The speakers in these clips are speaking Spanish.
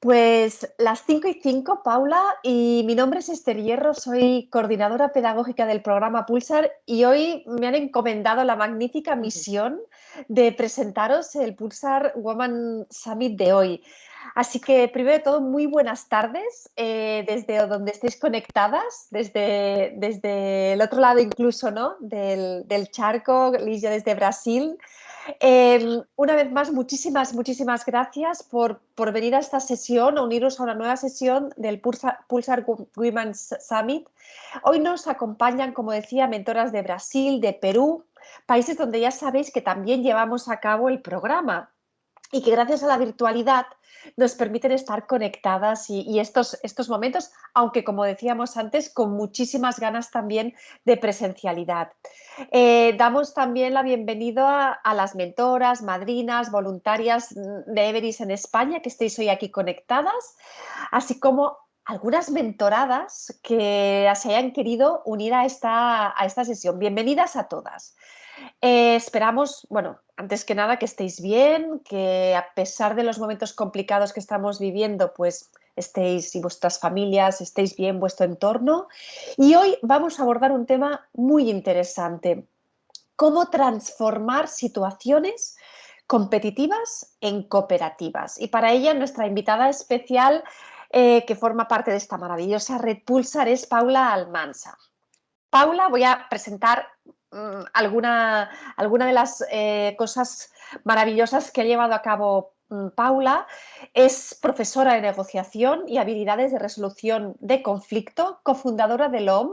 Pues las 5:05, Paula, y mi nombre es Esther Hierro, soy coordinadora pedagógica del programa Pulsar y hoy me han encomendado la magnífica Ujú. misión de presentaros el Pulsar Women Summit de hoy. Así que, primero de todo, muy buenas tardes desde donde estéis conectadas, desde el otro lado incluso, ¿no? del charco, Lígia desde Brasil. Una vez más, muchísimas gracias por venir a esta sesión, a uniros a una nueva sesión del Pulsar Women's Summit. Hoy nos acompañan, como decía, mentoras de Brasil, de Perú, países donde ya sabéis que también llevamos a cabo el programa y que gracias a la virtualidad nos permiten estar conectadas y estos momentos, aunque como decíamos antes, con muchísimas ganas también de presencialidad. Damos también la bienvenida a las mentoras, madrinas, voluntarias de Everis en España que estéis hoy aquí conectadas, así como algunas mentoradas que se hayan querido unir a esta sesión. Bienvenidas a todas. Esperamos, bueno, antes que nada que estéis bien, que a pesar de los momentos complicados que estamos viviendo, pues estéis y vuestras familias estéis bien, vuestro entorno. Y hoy vamos a abordar un tema muy interesante: cómo transformar situaciones competitivas en cooperativas. Y para ella nuestra invitada especial, que forma parte de esta maravillosa red Pulsar, es Paula Almansa. Paula, voy a presentar alguna de las cosas maravillosas que ha llevado a cabo Paula. Es profesora de negociación y habilidades de resolución de conflicto, cofundadora del OM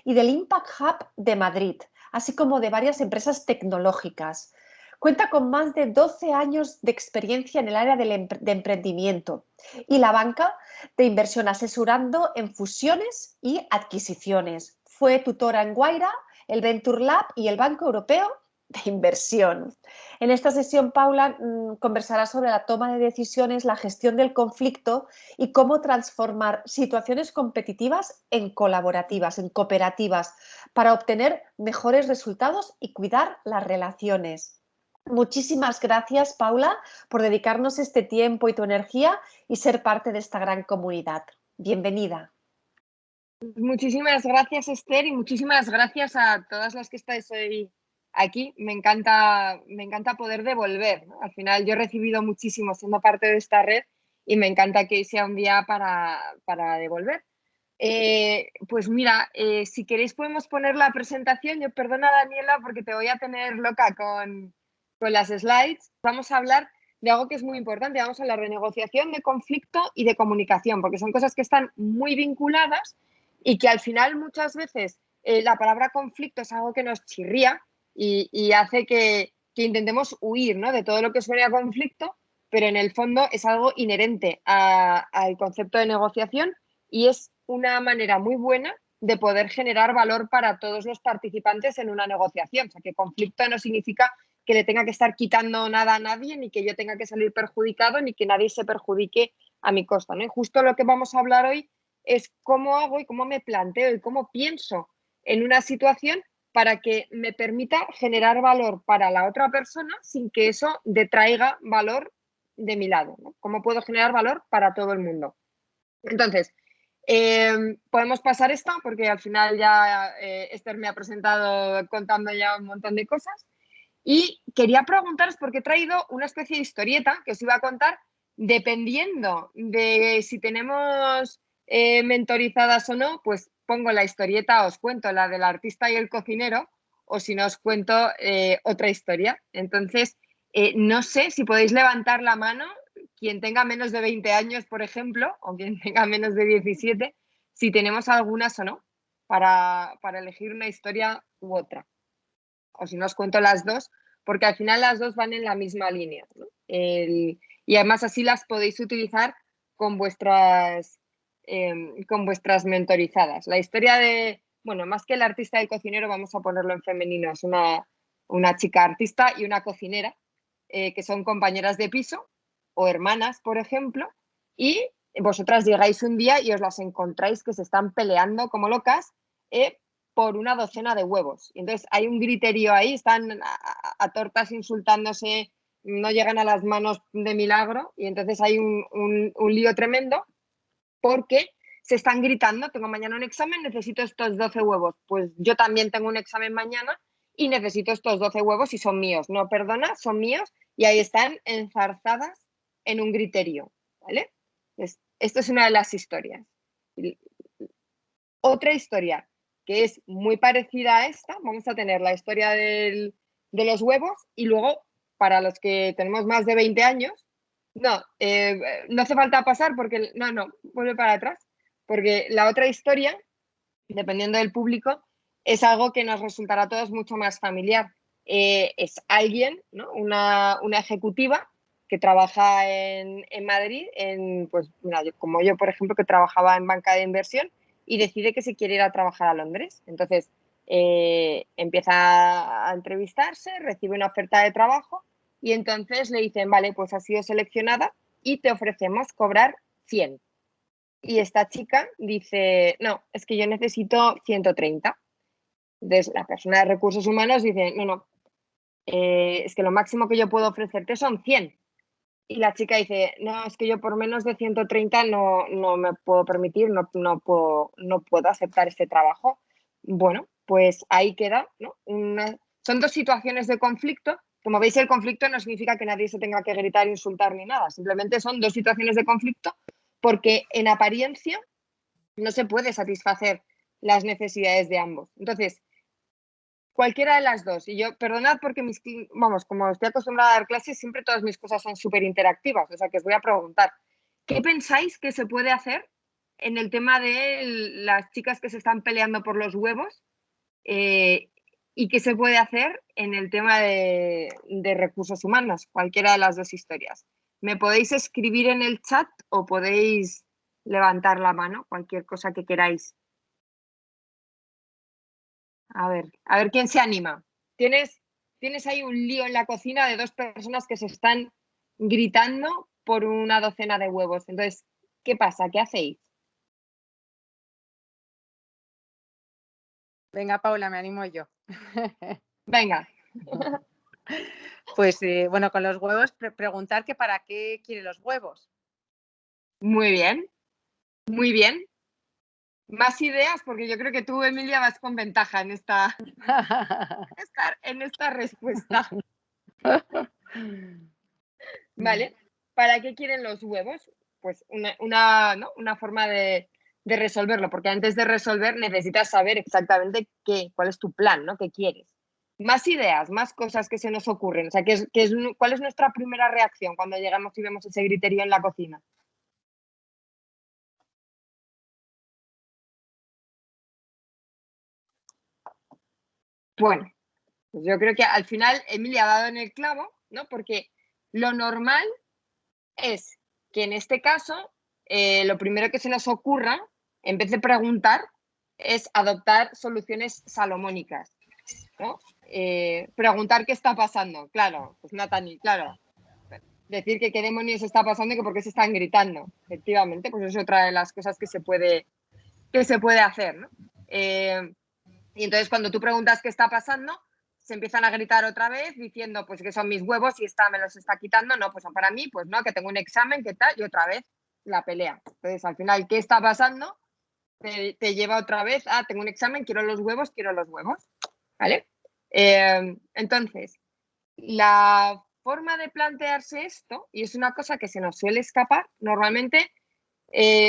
y del Impact Hub de Madrid, así como de varias empresas tecnológicas. Cuenta con más de 12 años de experiencia en el área de emprendimiento y la banca de inversión, asesorando en fusiones y adquisiciones. Fue tutora en Guaira, el Venture Lab y el Banco Europeo de Inversión. En esta sesión, Paula conversará sobre la toma de decisiones, la gestión del conflicto y cómo transformar situaciones competitivas en colaborativas, en cooperativas, para obtener mejores resultados y cuidar las relaciones. Muchísimas gracias, Paula, por dedicarnos este tiempo y tu energía y ser parte de esta gran comunidad. Bienvenida. Muchísimas gracias, Esther, y muchísimas gracias a todas las que estáis hoy aquí. Me encanta poder devolver, ¿no? Al final yo he recibido muchísimo siendo parte de esta red y me encanta que hoy sea un día para devolver. Pues mira, si queréis podemos poner la presentación. Yo perdona, Daniela, porque te voy a tener loca con las slides. Vamos a hablar de algo que es muy importante. Vamos a hablar de negociación, de conflicto y de comunicación, porque son cosas que están muy vinculadas y que al final muchas veces la palabra conflicto es algo que nos chirría y hace que intentemos huir, ¿no?, de todo lo que suene a conflicto, pero en el fondo es algo inherente al concepto de negociación y es una manera muy buena de poder generar valor para todos los participantes en una negociación. O sea, que conflicto no significa que le tenga que estar quitando nada a nadie, ni que yo tenga que salir perjudicado, ni que nadie se perjudique a mi costa, ¿no? Y justo lo que vamos a hablar hoy es cómo hago y cómo me planteo y cómo pienso en una situación para que me permita generar valor para la otra persona sin que eso detraiga valor de mi lado, ¿no? ¿Cómo puedo generar valor para todo el mundo? Entonces, podemos pasar esta porque al final ya Esther me ha presentado contando ya un montón de cosas. Y quería preguntaros porque he traído una especie de historieta que os iba a contar dependiendo de si tenemos mentorizadas o no, pues pongo la historieta, os cuento la del artista y el cocinero, o si no os cuento otra historia. Entonces, no sé si podéis levantar la mano quien tenga menos de 20 años, por ejemplo, o quien tenga menos de 17, si tenemos algunas o no, para elegir una historia u otra. O si no os cuento las dos, porque al final las dos van en la misma línea, ¿no? Y además así las podéis utilizar con vuestras mentorizadas. La historia de, bueno, más que el artista y el cocinero, vamos a ponerlo en femenino, es una chica artista y una cocinera, que son compañeras de piso o hermanas, por ejemplo, y vosotras llegáis un día y os las encontráis que se están peleando como locas por una docena de huevos. Y entonces hay un griterío ahí, están a tortas insultándose no llegan a las manos de milagro y entonces hay un lío tremendo porque se están gritando, tengo mañana un examen, necesito estos 12 huevos. Pues yo también tengo un examen mañana y necesito estos 12 huevos y son míos. No, perdona, son míos y ahí están enzarzadas en un griterío, ¿vale? Esto es una de las historias. Otra historia que es muy parecida a esta, vamos a tener la historia de los huevos y luego, para los que tenemos más de 20 años, no hace falta pasar porque, no, vuelve para atrás, porque la otra historia, dependiendo del público, es algo que nos resultará a todos mucho más familiar. Es alguien, ¿no? Una ejecutiva que trabaja en Madrid, pues, mira, como yo, por ejemplo, que trabajaba en banca de inversión y decide que se quiere ir a trabajar a Londres. Entonces, empieza a entrevistarse, recibe una oferta de trabajo y entonces le dicen, vale, pues has sido seleccionada y te ofrecemos cobrar 100. Y esta chica dice, no, es que yo necesito 130. Entonces, la persona de recursos humanos dice, no, es que lo máximo que yo puedo ofrecerte son 100. Y la chica dice, no, es que yo por menos de 130 no me puedo permitir, no puedo aceptar este trabajo. Bueno, pues ahí queda, ¿no? Son dos situaciones de conflicto. Como veis, el conflicto no significa que nadie se tenga que gritar, insultar ni nada. Simplemente son dos situaciones de conflicto porque en apariencia no se puede satisfacer las necesidades de ambos. Entonces, cualquiera de las dos. Y yo, perdonad porque como estoy acostumbrada a dar clases, siempre todas mis cosas son súper interactivas. O sea, que os voy a preguntar, ¿qué pensáis que se puede hacer en el tema de las chicas que se están peleando por los huevos? ¿Y qué se puede hacer en el tema de recursos humanos? Cualquiera de las dos historias. Me podéis escribir en el chat o podéis levantar la mano, cualquier cosa que queráis. A ver quién se anima. Tienes ahí un lío en la cocina de dos personas que se están gritando por una docena de huevos. Entonces, ¿qué pasa? ¿Qué hacéis? Venga, Paula, me animo yo. Venga. Pues bueno, con los huevos, preguntar que para qué quiere los huevos. Muy bien, muy bien. Más ideas, porque yo creo que tú, Emilia, vas con ventaja en esta respuesta. Vale. ¿Para qué quieren los huevos? Pues una forma de resolverlo, porque antes de resolver necesitas saber exactamente cuál es tu plan, ¿no? ¿Qué quieres? Más ideas, más cosas que se nos ocurren. O sea, ¿cuál es nuestra primera reacción cuando llegamos y vemos ese griterío en la cocina? Bueno, pues yo creo que al final Emilia ha dado en el clavo, ¿no? Porque lo normal es que en este caso lo primero que se nos ocurra, en vez de preguntar, es adoptar soluciones salomónicas, ¿no? Preguntar qué está pasando, claro, pues Natani, claro. Decir que qué demonios está pasando y que por qué se están gritando. Efectivamente, pues es otra de las cosas que se puede hacer, ¿no? Y entonces cuando tú preguntas qué está pasando, se empiezan a gritar otra vez diciendo pues que son mis huevos y esta me los está quitando, no, pues son para mí, pues no, que tengo un examen, ¿qué tal? Y otra vez la pelea. Entonces al final, ¿qué está pasando? Te lleva otra vez a tengo un examen, quiero los huevos, ¿vale? Entonces, la forma de plantearse esto, y es una cosa que se nos suele escapar, normalmente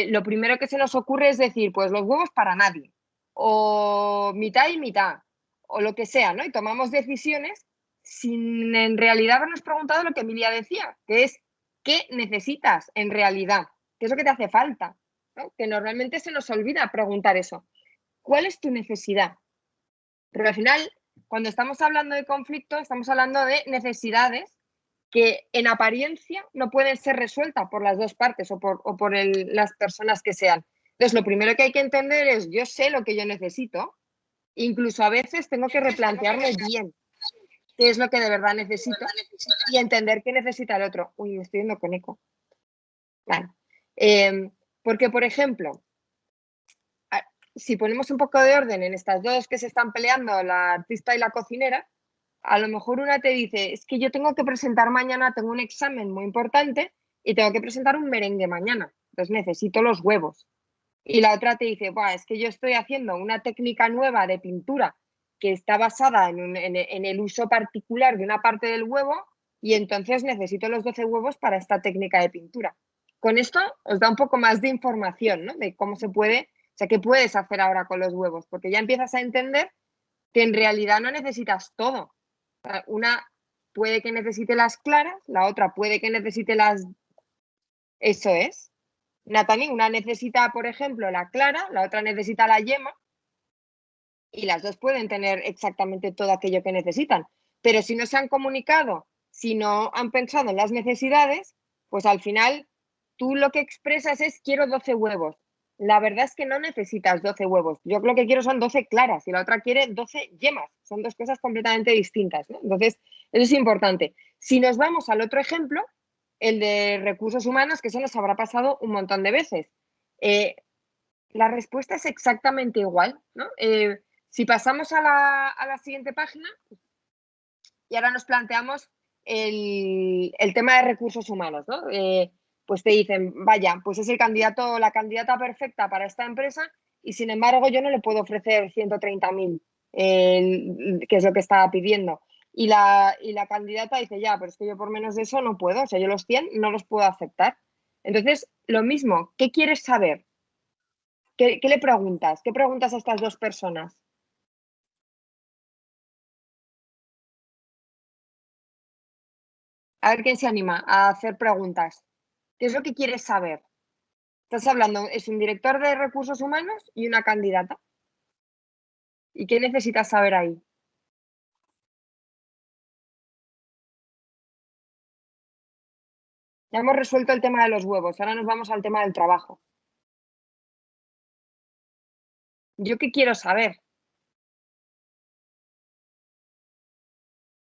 lo primero que se nos ocurre es decir, pues los huevos para nadie, o mitad y mitad, o lo que sea, ¿no? Y tomamos decisiones sin en realidad habernos preguntado lo que Emilia decía, que es ¿qué necesitas en realidad? ¿Qué es lo que te hace falta? ¿No? Que normalmente se nos olvida preguntar eso. ¿Cuál es tu necesidad? Pero al final, cuando estamos hablando de conflicto, estamos hablando de necesidades que en apariencia no pueden ser resueltas por las dos partes o por las personas que sean. Entonces, lo primero que hay que entender es, yo sé lo que yo necesito, incluso a veces tengo que replantearme bien qué es lo que de verdad necesito y entender qué necesita el otro. Uy, me estoy yendo con eco. Claro. Porque, por ejemplo, si ponemos un poco de orden en estas dos que se están peleando, la artista y la cocinera, a lo mejor una te dice, es que yo tengo que presentar mañana, tengo un examen muy importante y tengo que presentar un merengue mañana, entonces necesito los huevos. Y la otra te dice, Buah, es que yo estoy haciendo una técnica nueva de pintura que está basada en el uso particular de una parte del huevo y entonces necesito los 12 huevos para esta técnica de pintura. Con esto os da un poco más de información, ¿no? De cómo se puede, o sea, qué puedes hacer ahora con los huevos, porque ya empiezas a entender que en realidad no necesitas todo. O sea, una puede que necesite las claras, la otra puede que necesite las... Eso es. Natani, una necesita, por ejemplo, la clara, la otra necesita la yema y las dos pueden tener exactamente todo aquello que necesitan. Pero si no se han comunicado, si no han pensado en las necesidades, pues al final tú lo que expresas es quiero 12 huevos. La verdad es que no necesitas 12 huevos. Yo lo que quiero son 12 claras y la otra quiere 12 yemas. Son dos cosas completamente distintas, ¿no? Entonces, eso es importante. Si nos vamos al otro ejemplo, el de recursos humanos, que eso nos habrá pasado un montón de veces. La respuesta es exactamente igual, ¿no? Si pasamos a la siguiente página y ahora nos planteamos el tema de recursos humanos, ¿no? Pues te dicen, vaya, pues es el candidato o la candidata perfecta para esta empresa y sin embargo yo no le puedo ofrecer 130.000, que es lo que estaba pidiendo. Y la candidata dice, ya, pero es que yo por menos de eso no puedo, o sea, yo los 100 no los puedo aceptar. Entonces, lo mismo, ¿qué quieres saber? ¿Qué le preguntas? ¿Qué preguntas a estas dos personas? A ver quién se anima a hacer preguntas. ¿Qué es lo que quieres saber? Estás hablando, es un director de recursos humanos y una candidata. ¿Y qué necesitas saber ahí? Ya hemos resuelto el tema de los huevos, ahora nos vamos al tema del trabajo. ¿Yo qué quiero saber?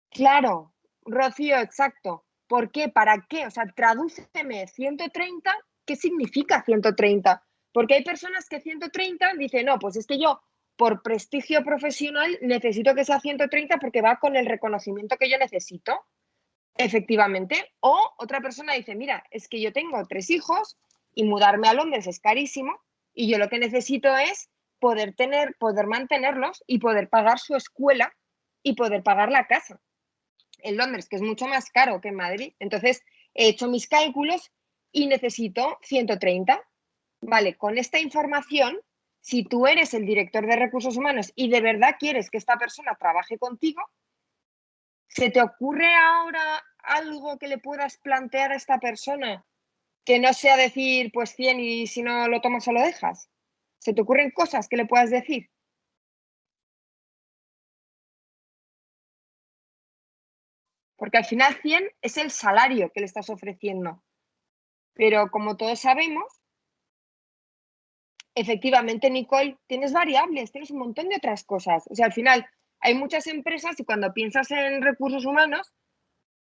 Claro, Rocío, exacto. ¿Por qué? ¿Para qué? O sea, tradúceme 130, ¿qué significa 130? Porque hay personas que 130 dicen, no, pues es que yo por prestigio profesional necesito que sea 130 porque va con el reconocimiento que yo necesito, efectivamente. O otra persona dice, mira, es que yo tengo 3 hijos y mudarme a Londres es carísimo y yo lo que necesito es poder mantenerlos y poder pagar su escuela y poder pagar la casa en Londres, que es mucho más caro que en Madrid. Entonces, he hecho mis cálculos y necesito 130. Vale, con esta información, si tú eres el director de recursos humanos y de verdad quieres que esta persona trabaje contigo, ¿se te ocurre ahora algo que le puedas plantear a esta persona que no sea decir pues 100 y si no lo tomas o lo dejas? ¿Se te ocurren cosas que le puedas decir? Porque al final 100 es el salario que le estás ofreciendo. Pero como todos sabemos, efectivamente, Nicole, tienes variables, tienes un montón de otras cosas. O sea, al final hay muchas empresas y cuando piensas en recursos humanos,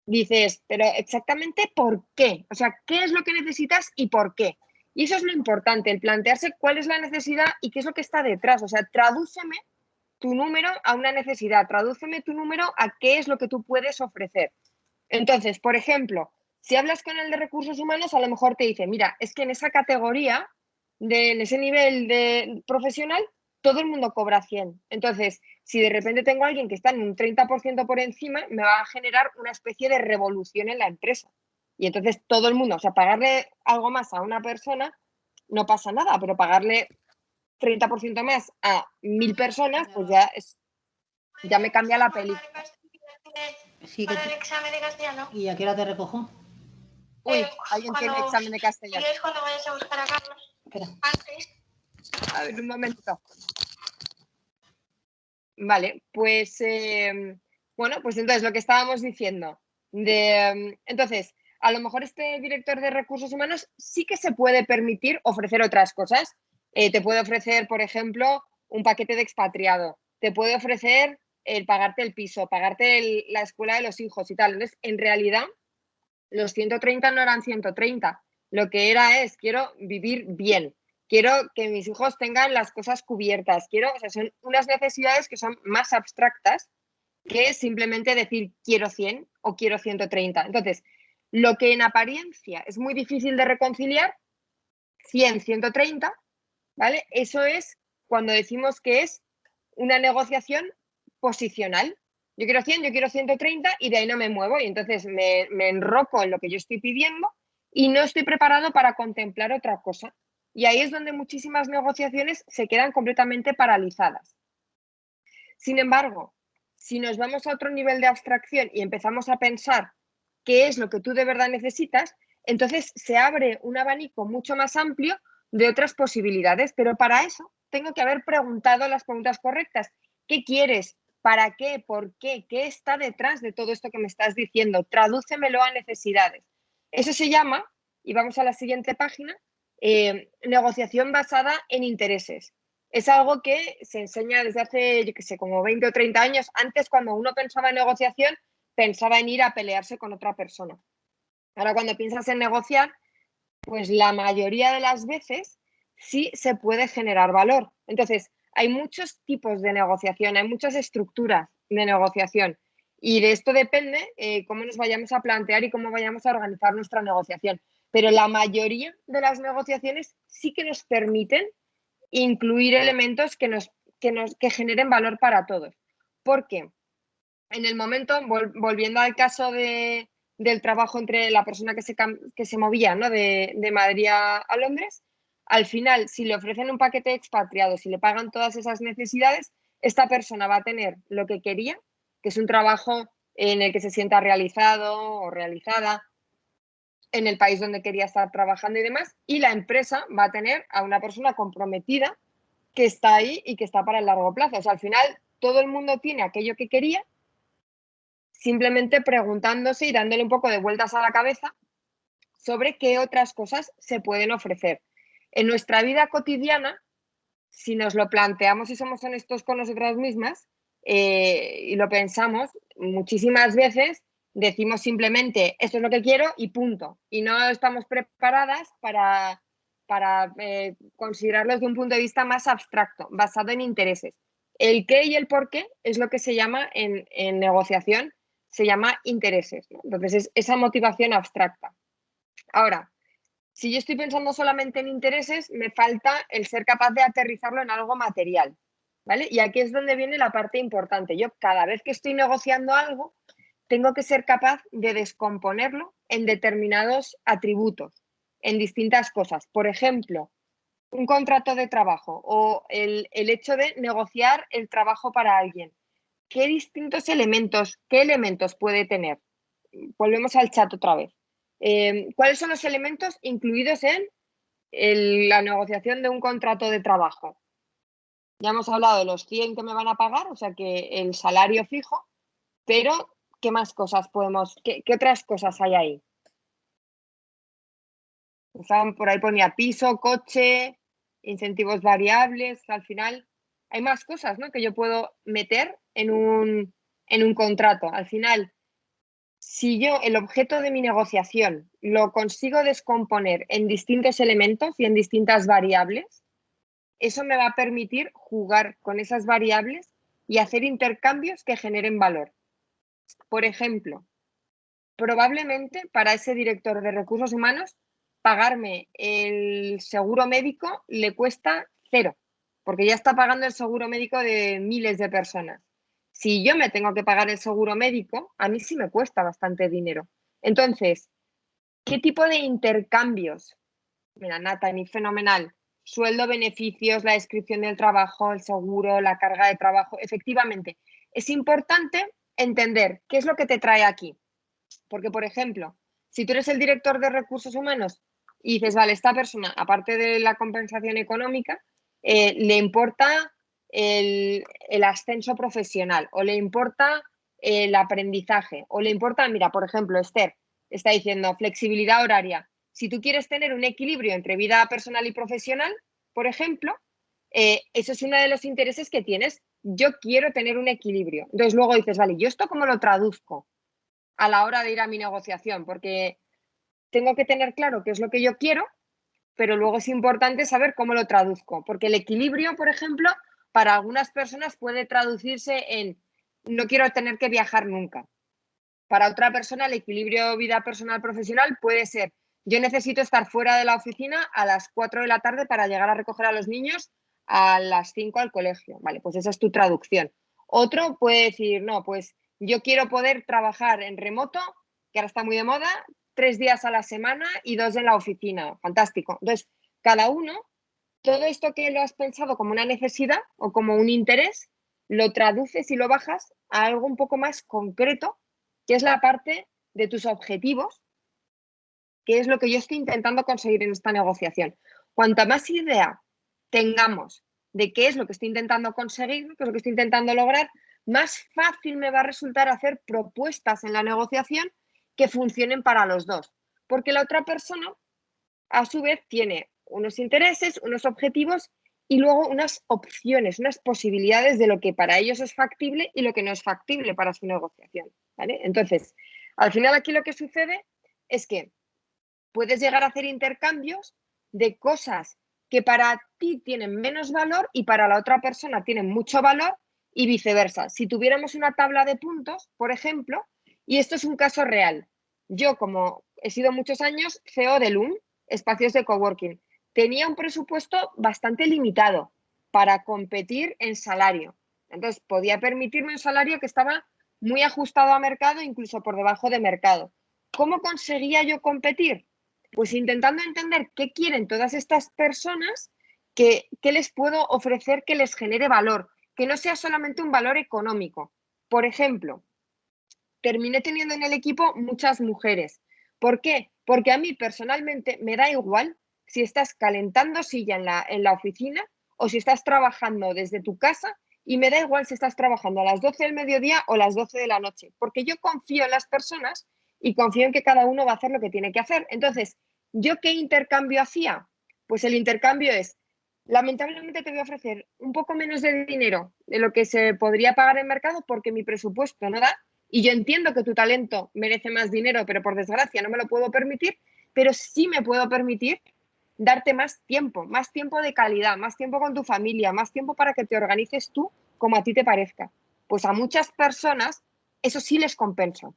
dices, pero exactamente por qué. O sea, ¿qué es lo que necesitas y por qué? Y eso es lo importante, el plantearse cuál es la necesidad y qué es lo que está detrás. O sea, tradúceme tu número a una necesidad, tradúceme tu número a qué es lo que tú puedes ofrecer. Entonces, por ejemplo, si hablas con el de recursos humanos, a lo mejor te dice, mira, es que en esa categoría, en ese nivel de profesional, todo el mundo cobra 100. Entonces, si de repente tengo a alguien que está en un 30% por encima, me va a generar una especie de revolución en la empresa. Y entonces todo el mundo, o sea, pagarle algo más a una persona no pasa nada, pero pagarle 30% más a 1000 personas, pues ya me cambia la película. Sí, que para el examen de castellano. ¿Y a qué hora te recojo? Uy, alguien tiene examen de castellano. ¿Quieres cuando vayas a buscar a Carlos? Espera. Antes. A ver, un momento. Vale, pues bueno, pues entonces lo que estábamos diciendo. Entonces, a lo mejor este director de recursos humanos sí que se puede permitir ofrecer otras cosas. Te puede ofrecer, por ejemplo, un paquete de expatriado. Te puede ofrecer el pagarte el piso, pagarte la escuela de los hijos y tal. Entonces, en realidad, los 130 no eran 130. Lo que era es, quiero vivir bien. Quiero que mis hijos tengan las cosas cubiertas. O sea, son unas necesidades que son más abstractas que simplemente decir quiero 100 o quiero 130. Entonces, lo que en apariencia es muy difícil de reconciliar, 100, 130, ¿vale? Eso es cuando decimos que es una negociación posicional. Yo quiero 100, yo quiero 130 y de ahí no me muevo y entonces me enroco en lo que yo estoy pidiendo y no estoy preparado para contemplar otra cosa. Y ahí es donde muchísimas negociaciones se quedan completamente paralizadas. Sin embargo, si nos vamos a otro nivel de abstracción y empezamos a pensar qué es lo que tú de verdad necesitas, entonces se abre un abanico mucho más amplio de otras posibilidades, pero para eso tengo que haber preguntado las preguntas correctas. ¿Qué quieres? ¿Para qué? ¿Por qué? ¿Qué está detrás de todo esto que me estás diciendo? Tradúcemelo a necesidades. Eso se llama, y vamos a la siguiente página, negociación basada en intereses. Es algo que se enseña desde hace, yo qué sé, como 20 o 30 años. Antes, cuando uno pensaba en negociación, pensaba en ir a pelearse con otra persona. Ahora, cuando piensas en negociar, pues la mayoría de las veces sí se puede generar valor. Entonces, hay muchos tipos de negociación, hay muchas estructuras de negociación y de esto depende cómo nos vayamos a plantear y cómo vayamos a organizar nuestra negociación. Pero la mayoría de las negociaciones sí que nos permiten incluir elementos que generen valor para todos. Porque en el momento, volviendo al caso del trabajo entre la persona que se movía, ¿no? de Madrid a Londres, al final, si le ofrecen un paquete de expatriados y le pagan todas esas necesidades, esta persona va a tener lo que quería, que es un trabajo en el que se sienta realizado o realizada, en el país donde quería estar trabajando y demás, y la empresa va a tener a una persona comprometida que está ahí y que está para el largo plazo. O sea, al final todo el mundo tiene aquello que quería, simplemente preguntándose y dándole un poco de vueltas a la cabeza sobre qué otras cosas se pueden ofrecer. En nuestra vida cotidiana, si nos lo planteamos y somos honestos con nosotras mismas y lo pensamos, muchísimas veces decimos simplemente esto es lo que quiero y punto. Y no estamos preparadas para considerarlo desde un punto de vista más abstracto, basado en intereses. El qué y el por qué es lo que se llama en negociación, se llama intereses, ¿no? Entonces es esa motivación abstracta. Ahora, si yo estoy pensando solamente en intereses, me falta el ser capaz de aterrizarlo en algo material, ¿vale? Y aquí es donde viene la parte importante. Yo cada vez que estoy negociando algo, tengo que ser capaz de descomponerlo en determinados atributos, en distintas cosas. Por ejemplo, un contrato de trabajo o el hecho de negociar el trabajo para alguien. ¿Qué distintos elementos, qué elementos puede tener? Volvemos al chat otra vez. ¿Cuáles son los elementos incluidos en la negociación de un contrato de trabajo? Ya hemos hablado de los 100 que me van a pagar, o sea que el salario fijo, pero ¿qué más cosas qué otras cosas hay ahí? Por ahí ponía piso, coche, incentivos variables, al final hay más cosas, ¿no? que yo puedo meter en un contrato. Al final, si yo el objeto de mi negociación lo consigo descomponer en distintos elementos y en distintas variables, eso me va a permitir jugar con esas variables y hacer intercambios que generen valor. Por ejemplo, probablemente para ese director de recursos humanos pagarme el seguro médico le cuesta 0, porque ya está pagando el seguro médico de miles de personas. Si yo me tengo que pagar el seguro médico, a mí sí me cuesta bastante dinero. Entonces, ¿qué tipo de intercambios? Mira, Natani, fenomenal. Sueldo, beneficios, la descripción del trabajo, el seguro, la carga de trabajo. Efectivamente, es importante entender qué es lo que te trae aquí. Porque, por ejemplo, si tú eres el director de recursos humanos y dices, vale, esta persona, aparte de la compensación económica, le importa el ascenso profesional o le importa el aprendizaje o le importa, mira, por ejemplo, Esther está diciendo flexibilidad horaria. Si tú quieres tener un equilibrio entre vida personal y profesional, por ejemplo, eso es uno de los intereses que tienes. Yo quiero tener un equilibrio. Entonces luego dices, vale, ¿yo esto cómo lo traduzco a la hora de ir a mi negociación? Porque tengo que tener claro qué es lo que yo quiero, pero luego es importante saber cómo lo traduzco, porque el equilibrio, por ejemplo, para algunas personas puede traducirse en no quiero tener que viajar nunca. Para otra persona, el equilibrio vida personal-profesional puede ser, yo necesito estar fuera de la oficina a las 4 de la tarde para llegar a recoger a los niños a las 5 al colegio. Vale, pues esa es tu traducción. Otro puede decir, no, pues yo quiero poder trabajar en remoto, que ahora está muy de moda, 3 días a la semana y 2 en la oficina. Fantástico. Entonces, cada uno, todo esto que lo has pensado como una necesidad o como un interés, lo traduces y lo bajas a algo un poco más concreto, que es la parte de tus objetivos, que es lo que yo estoy intentando conseguir en esta negociación. Cuanta más idea tengamos de qué es lo que estoy intentando conseguir, qué es lo que estoy intentando lograr, más fácil me va a resultar hacer propuestas en la negociación que funcionen para los dos. Porque la otra persona, a su vez, tiene unos intereses, unos objetivos y luego unas opciones, unas posibilidades de lo que para ellos es factible y lo que no es factible para su negociación. ¿Vale? Entonces, al final aquí lo que sucede es que puedes llegar a hacer intercambios de cosas que para ti tienen menos valor y para la otra persona tienen mucho valor y viceversa. Si tuviéramos una tabla de puntos, por ejemplo, y esto es un caso real, yo como he sido muchos años CEO de Loom, espacios de coworking, tenía un presupuesto bastante limitado para competir en salario. Entonces podía permitirme un salario que estaba muy ajustado a mercado, incluso por debajo de mercado. ¿Cómo conseguía yo competir? Pues intentando entender qué quieren todas estas personas, qué les puedo ofrecer que les genere valor, que no sea solamente un valor económico. Por ejemplo, terminé teniendo en el equipo muchas mujeres. ¿Por qué? Porque a mí personalmente me da igual si estás calentando silla en la oficina o si estás trabajando desde tu casa, y me da igual si estás trabajando a las 12 del mediodía o las 12 de la noche, porque yo confío en las personas y confío en que cada uno va a hacer lo que tiene que hacer. Entonces, ¿yo qué intercambio hacía? Pues el intercambio es, lamentablemente te voy a ofrecer un poco menos de dinero de lo que se podría pagar en mercado porque mi presupuesto no da, y yo entiendo que tu talento merece más dinero, pero por desgracia no me lo puedo permitir, pero sí me puedo permitir darte más tiempo de calidad, más tiempo con tu familia, más tiempo para que te organices tú como a ti te parezca. Pues a muchas personas eso sí les compensa.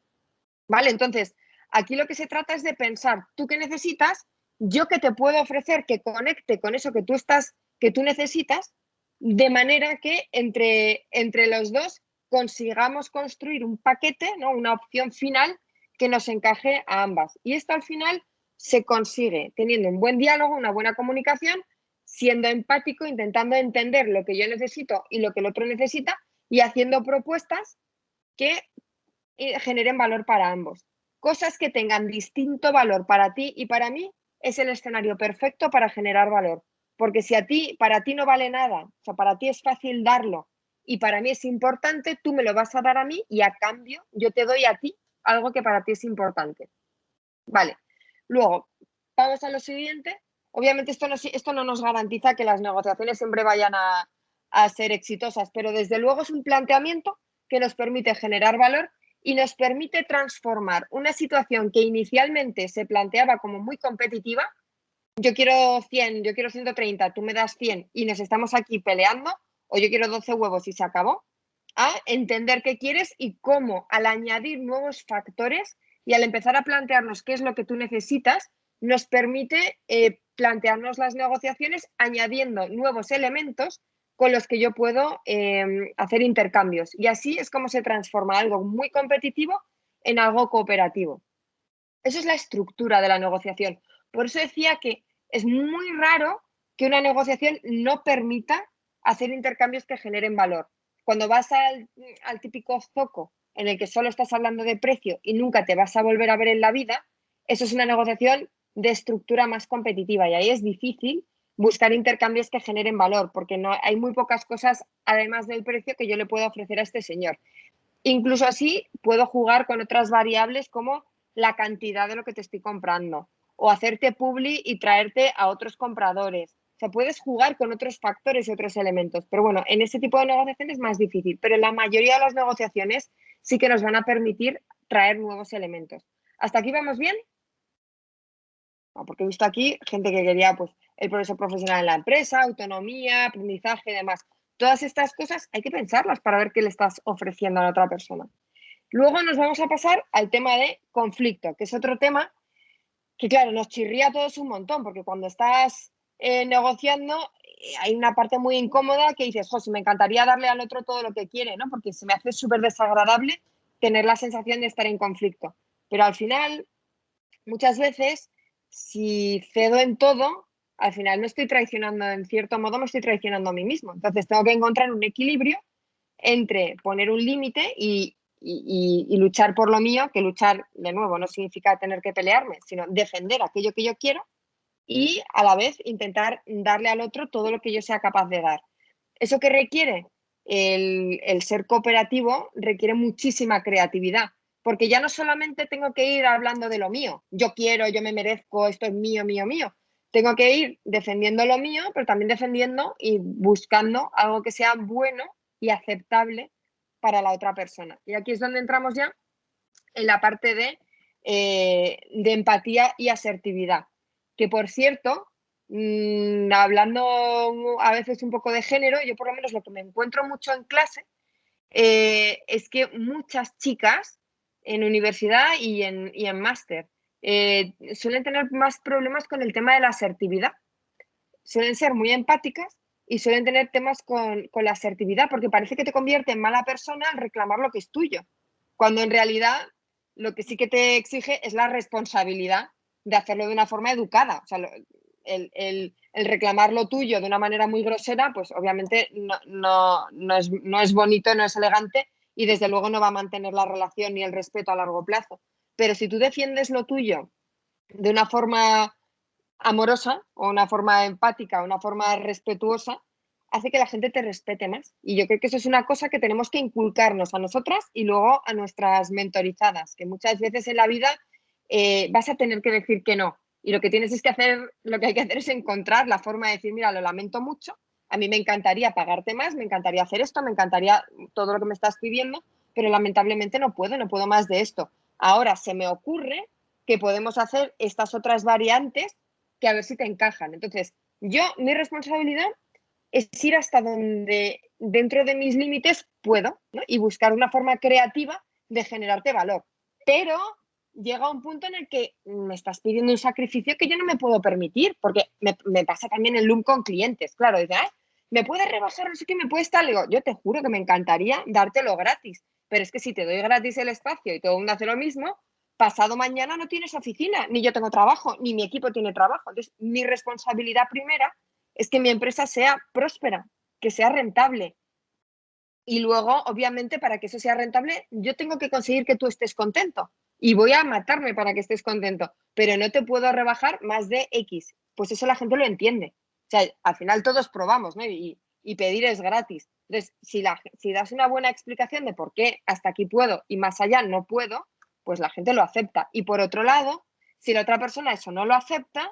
¿Vale? Entonces, aquí lo que se trata es de pensar, ¿tú qué necesitas? ¿Yo qué te puedo ofrecer que conecte con eso que tú necesitas? De manera que entre los dos consigamos construir un paquete, ¿no? Una opción final que nos encaje a ambas. Y esto al final se consigue teniendo un buen diálogo, una buena comunicación, siendo empático, intentando entender lo que yo necesito y lo que el otro necesita y haciendo propuestas que generen valor para ambos. Cosas que tengan distinto valor para ti y para mí es el escenario perfecto para generar valor. Porque si para ti no vale nada, o sea, para ti es fácil darlo y para mí es importante, tú me lo vas a dar a mí y a cambio yo te doy a ti algo que para ti es importante. Vale. Luego, vamos a lo siguiente. Obviamente esto no nos garantiza que las negociaciones siempre vayan a ser exitosas, pero desde luego es un planteamiento que nos permite generar valor y nos permite transformar una situación que inicialmente se planteaba como muy competitiva. Yo quiero 100, yo quiero 130, tú me das 100 y nos estamos aquí peleando, o yo quiero 12 huevos y se acabó, a entender qué quieres y cómo al añadir nuevos factores y al empezar a plantearnos qué es lo que tú necesitas, nos permite plantearnos las negociaciones añadiendo nuevos elementos con los que yo puedo hacer intercambios. Y así es como se transforma algo muy competitivo en algo cooperativo. Eso es la estructura de la negociación. Por eso decía que es muy raro que una negociación no permita hacer intercambios que generen valor. Cuando vas al típico zoco en el que solo estás hablando de precio y nunca te vas a volver a ver en la vida, eso es una negociación de estructura más competitiva y ahí es difícil buscar intercambios que generen valor porque no, hay muy pocas cosas además del precio que yo le puedo ofrecer a este señor. Incluso así puedo jugar con otras variables como la cantidad de lo que te estoy comprando o hacerte publi y traerte a otros compradores. O sea, puedes jugar con otros factores y otros elementos. Pero bueno, en ese tipo de negociaciones es más difícil. Pero en la mayoría de las negociaciones sí que nos van a permitir traer nuevos elementos. ¿Hasta aquí vamos bien? No, porque he visto aquí gente que quería pues, el progreso profesional en la empresa, autonomía, aprendizaje y demás. todas estas cosas hay que pensarlas para ver qué le estás ofreciendo a la otra persona. Luego nos vamos a pasar al tema de conflicto, que es otro tema que, claro, nos chirría a todos un montón, porque cuando estás negociando hay una parte muy incómoda que dices, si me encantaría darle al otro todo lo que quiere, ¿no? Porque se me hace súper desagradable tener la sensación de estar en conflicto. Pero al final, muchas veces, si cedo en todo, al final me estoy traicionando, en cierto modo me estoy traicionando a mí mismo. Entonces tengo que encontrar un equilibrio entre poner un límite y luchar por lo mío, que luchar, de nuevo, no significa tener que pelearme, sino defender aquello que yo quiero y a la vez intentar darle al otro todo lo que yo sea capaz de dar. ¿Eso qué requiere? El ser cooperativo requiere muchísima creatividad, porque ya no solamente tengo que ir hablando de lo mío, yo quiero, yo me merezco, esto es mío, mío, mío. Tengo que ir defendiendo lo mío, pero también defendiendo y buscando algo que sea bueno y aceptable para la otra persona. Y aquí es donde entramos ya en la parte de empatía y asertividad. Que, por cierto, hablando a veces un poco de género, yo por lo menos lo que me encuentro mucho en clase es que muchas chicas en universidad y en máster suelen tener más problemas con el tema de la asertividad. Suelen ser muy empáticas y suelen tener temas con la asertividad, porque parece que te convierte en mala persona al reclamar lo que es tuyo, cuando en realidad lo que sí que te exige es la responsabilidad de hacerlo de una forma educada. O sea, el reclamar lo tuyo de una manera muy grosera, pues obviamente no es bonito, no es elegante y desde luego no va a mantener la relación ni el respeto a largo plazo. Pero si tú defiendes lo tuyo de una forma amorosa o una forma empática, una forma respetuosa, hace que la gente te respete más. Y yo creo que eso es una cosa que tenemos que inculcarnos a nosotras y luego a nuestras mentorizadas, que muchas veces en la vida vas a tener que decir que no. Y lo que tienes es que hacer, lo que hay que hacer es encontrar la forma de decir, mira, lo lamento mucho, a mí me encantaría pagarte más, me encantaría hacer esto, me encantaría todo lo que me estás pidiendo, pero lamentablemente no puedo más de esto. Ahora se me ocurre que podemos hacer estas otras variantes que a ver si te encajan. Entonces, mi responsabilidad es ir hasta donde dentro de mis límites puedo, ¿no? Y buscar una forma creativa de generarte valor. Pero llega un punto en el que me estás pidiendo un sacrificio que yo no me puedo permitir, porque me pasa también en Loom con clientes. Claro, dice, ¿me puedes rebajar? No sé qué, ¿me puedes tal? Digo, yo te juro que me encantaría dártelo gratis, pero es que si te doy gratis el espacio y todo el mundo hace lo mismo, pasado mañana no tienes oficina, ni yo tengo trabajo, ni mi equipo tiene trabajo. Entonces, mi responsabilidad primera es que mi empresa sea próspera, que sea rentable. Y luego, obviamente, para que eso sea rentable, yo tengo que conseguir que tú estés contento. Y voy a matarme para que estés contento, pero no te puedo rebajar más de X. Pues eso la gente lo entiende. O sea, al final todos probamos, ¿no? Y pedir es gratis. Entonces, si das una buena explicación de por qué hasta aquí puedo y más allá no puedo, pues la gente lo acepta. Y por otro lado, si la otra persona eso no lo acepta,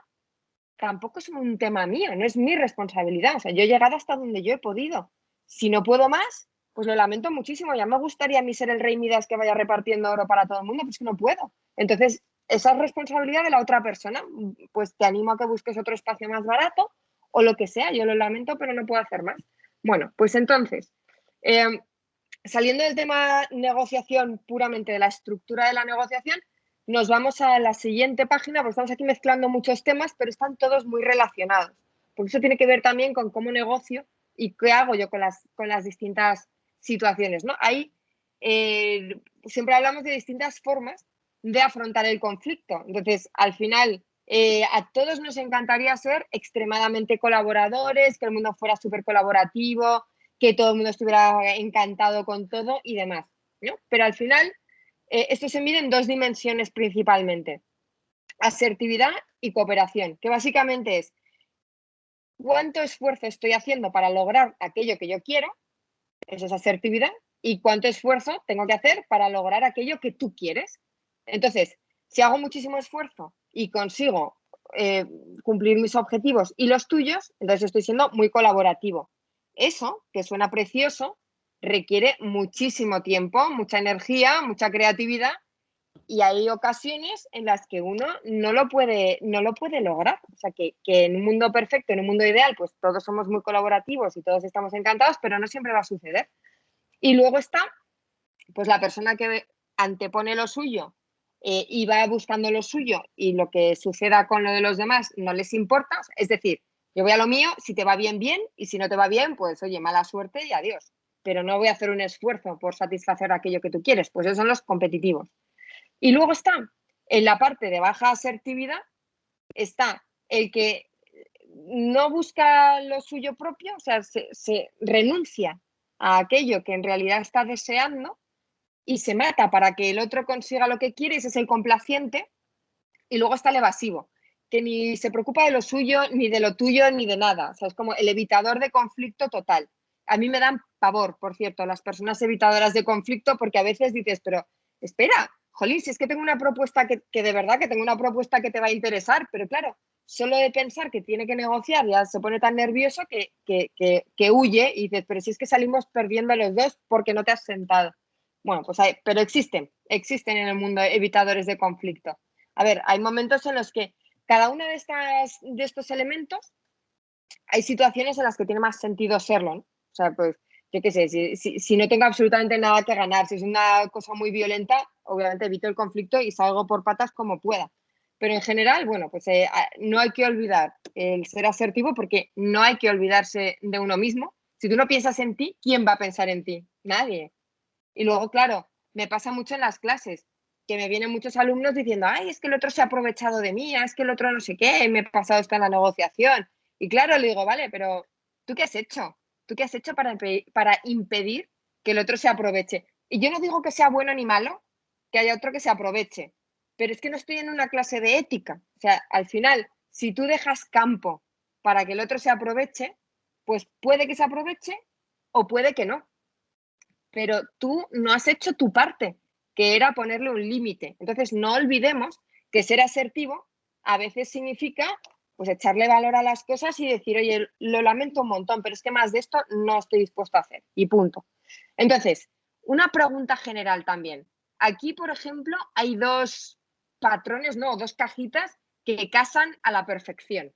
tampoco es un tema mío, no es mi responsabilidad. O sea, yo he llegado hasta donde yo he podido. Si no puedo más, pues lo lamento muchísimo. Ya me gustaría a mí ser el rey Midas que vaya repartiendo oro para todo el mundo, pero es que no puedo. Entonces, esa es responsabilidad de la otra persona. Pues te animo a que busques otro espacio más barato o lo que sea. Yo lo lamento, pero no puedo hacer más. Bueno, pues entonces, saliendo del tema negociación puramente de la estructura de la negociación, nos vamos a la siguiente página, porque estamos aquí mezclando muchos temas, pero están todos muy relacionados. Porque eso tiene que ver también con cómo negocio y qué hago yo con las distintas situaciones, ¿no? Ahí siempre hablamos de distintas formas de afrontar el conflicto. Entonces, al final, a todos nos encantaría ser extremadamente colaboradores, que el mundo fuera súper colaborativo, que todo el mundo estuviera encantado con todo y demás, ¿no? Pero al final, esto se mide en dos dimensiones principalmente: asertividad y cooperación, que básicamente es cuánto esfuerzo estoy haciendo para lograr aquello que yo quiero, eso es asertividad, y cuánto esfuerzo tengo que hacer para lograr aquello que tú quieres. Entonces, si hago muchísimo esfuerzo y consigo cumplir mis objetivos y los tuyos, entonces estoy siendo muy colaborativo. Eso, que suena precioso, requiere muchísimo tiempo, mucha energía, mucha creatividad y hay ocasiones en las que uno no lo puede lograr. O sea, que en un mundo perfecto, en un mundo ideal, pues todos somos muy colaborativos y todos estamos encantados, pero no siempre va a suceder. Y luego está, pues la persona que antepone lo suyo y va buscando lo suyo y lo que suceda con lo de los demás no les importa. Es decir, yo voy a lo mío, si te va bien, bien, y si no te va bien, pues oye, mala suerte y adiós. Pero no voy a hacer un esfuerzo por satisfacer aquello que tú quieres. Pues esos son los competitivos. Y luego está, en la parte de baja asertividad, está el que no busca lo suyo propio, o sea, se renuncia a aquello que en realidad está deseando y se mata para que el otro consiga lo que quiere, ese es el complaciente. Y luego está el evasivo, que ni se preocupa de lo suyo, ni de lo tuyo, ni de nada. O sea, es como el evitador de conflicto total. A mí me dan pavor, por cierto, las personas evitadoras de conflicto, porque a veces dices, pero espera, jolín, si es que tengo una propuesta que de verdad que tengo una propuesta que te va a interesar, pero claro, solo de pensar que tiene que negociar ya se pone tan nervioso que huye y dices, pero si es que salimos perdiendo los dos porque no te has sentado. Bueno, pues pero existen en el mundo evitadores de conflicto. A ver, hay momentos en los que cada uno de estos elementos, hay situaciones en las que tiene más sentido serlo, ¿no? O sea, pues, yo qué sé, si no tengo absolutamente nada que ganar, si es una cosa muy violenta, obviamente evito el conflicto y salgo por patas como pueda. Pero en general, bueno, pues no hay que olvidar el ser asertivo porque no hay que olvidarse de uno mismo. Si tú no piensas en ti, ¿quién va a pensar en ti? Nadie. Y luego, claro, me pasa mucho en las clases, que me vienen muchos alumnos diciendo, ay, es que el otro se ha aprovechado de mí, es que el otro no sé qué, me he pasado esto en la negociación. Y claro, le digo, vale, pero ¿tú qué has hecho? ¿Tú qué has hecho para impedir que el otro se aproveche? Y yo no digo que sea bueno ni malo, que haya otro que se aproveche, pero es que no estoy en una clase de ética. O sea, al final, si tú dejas campo para que el otro se aproveche, pues puede que se aproveche o puede que no, pero tú no has hecho tu parte, que era ponerle un límite. Entonces, no olvidemos que ser asertivo a veces significa pues echarle valor a las cosas y decir, oye, lo lamento un montón, pero es que más de esto no estoy dispuesto a hacer. Y punto. Entonces, una pregunta general también. Aquí, por ejemplo, hay dos patrones, no, dos cajitas que casan a la perfección.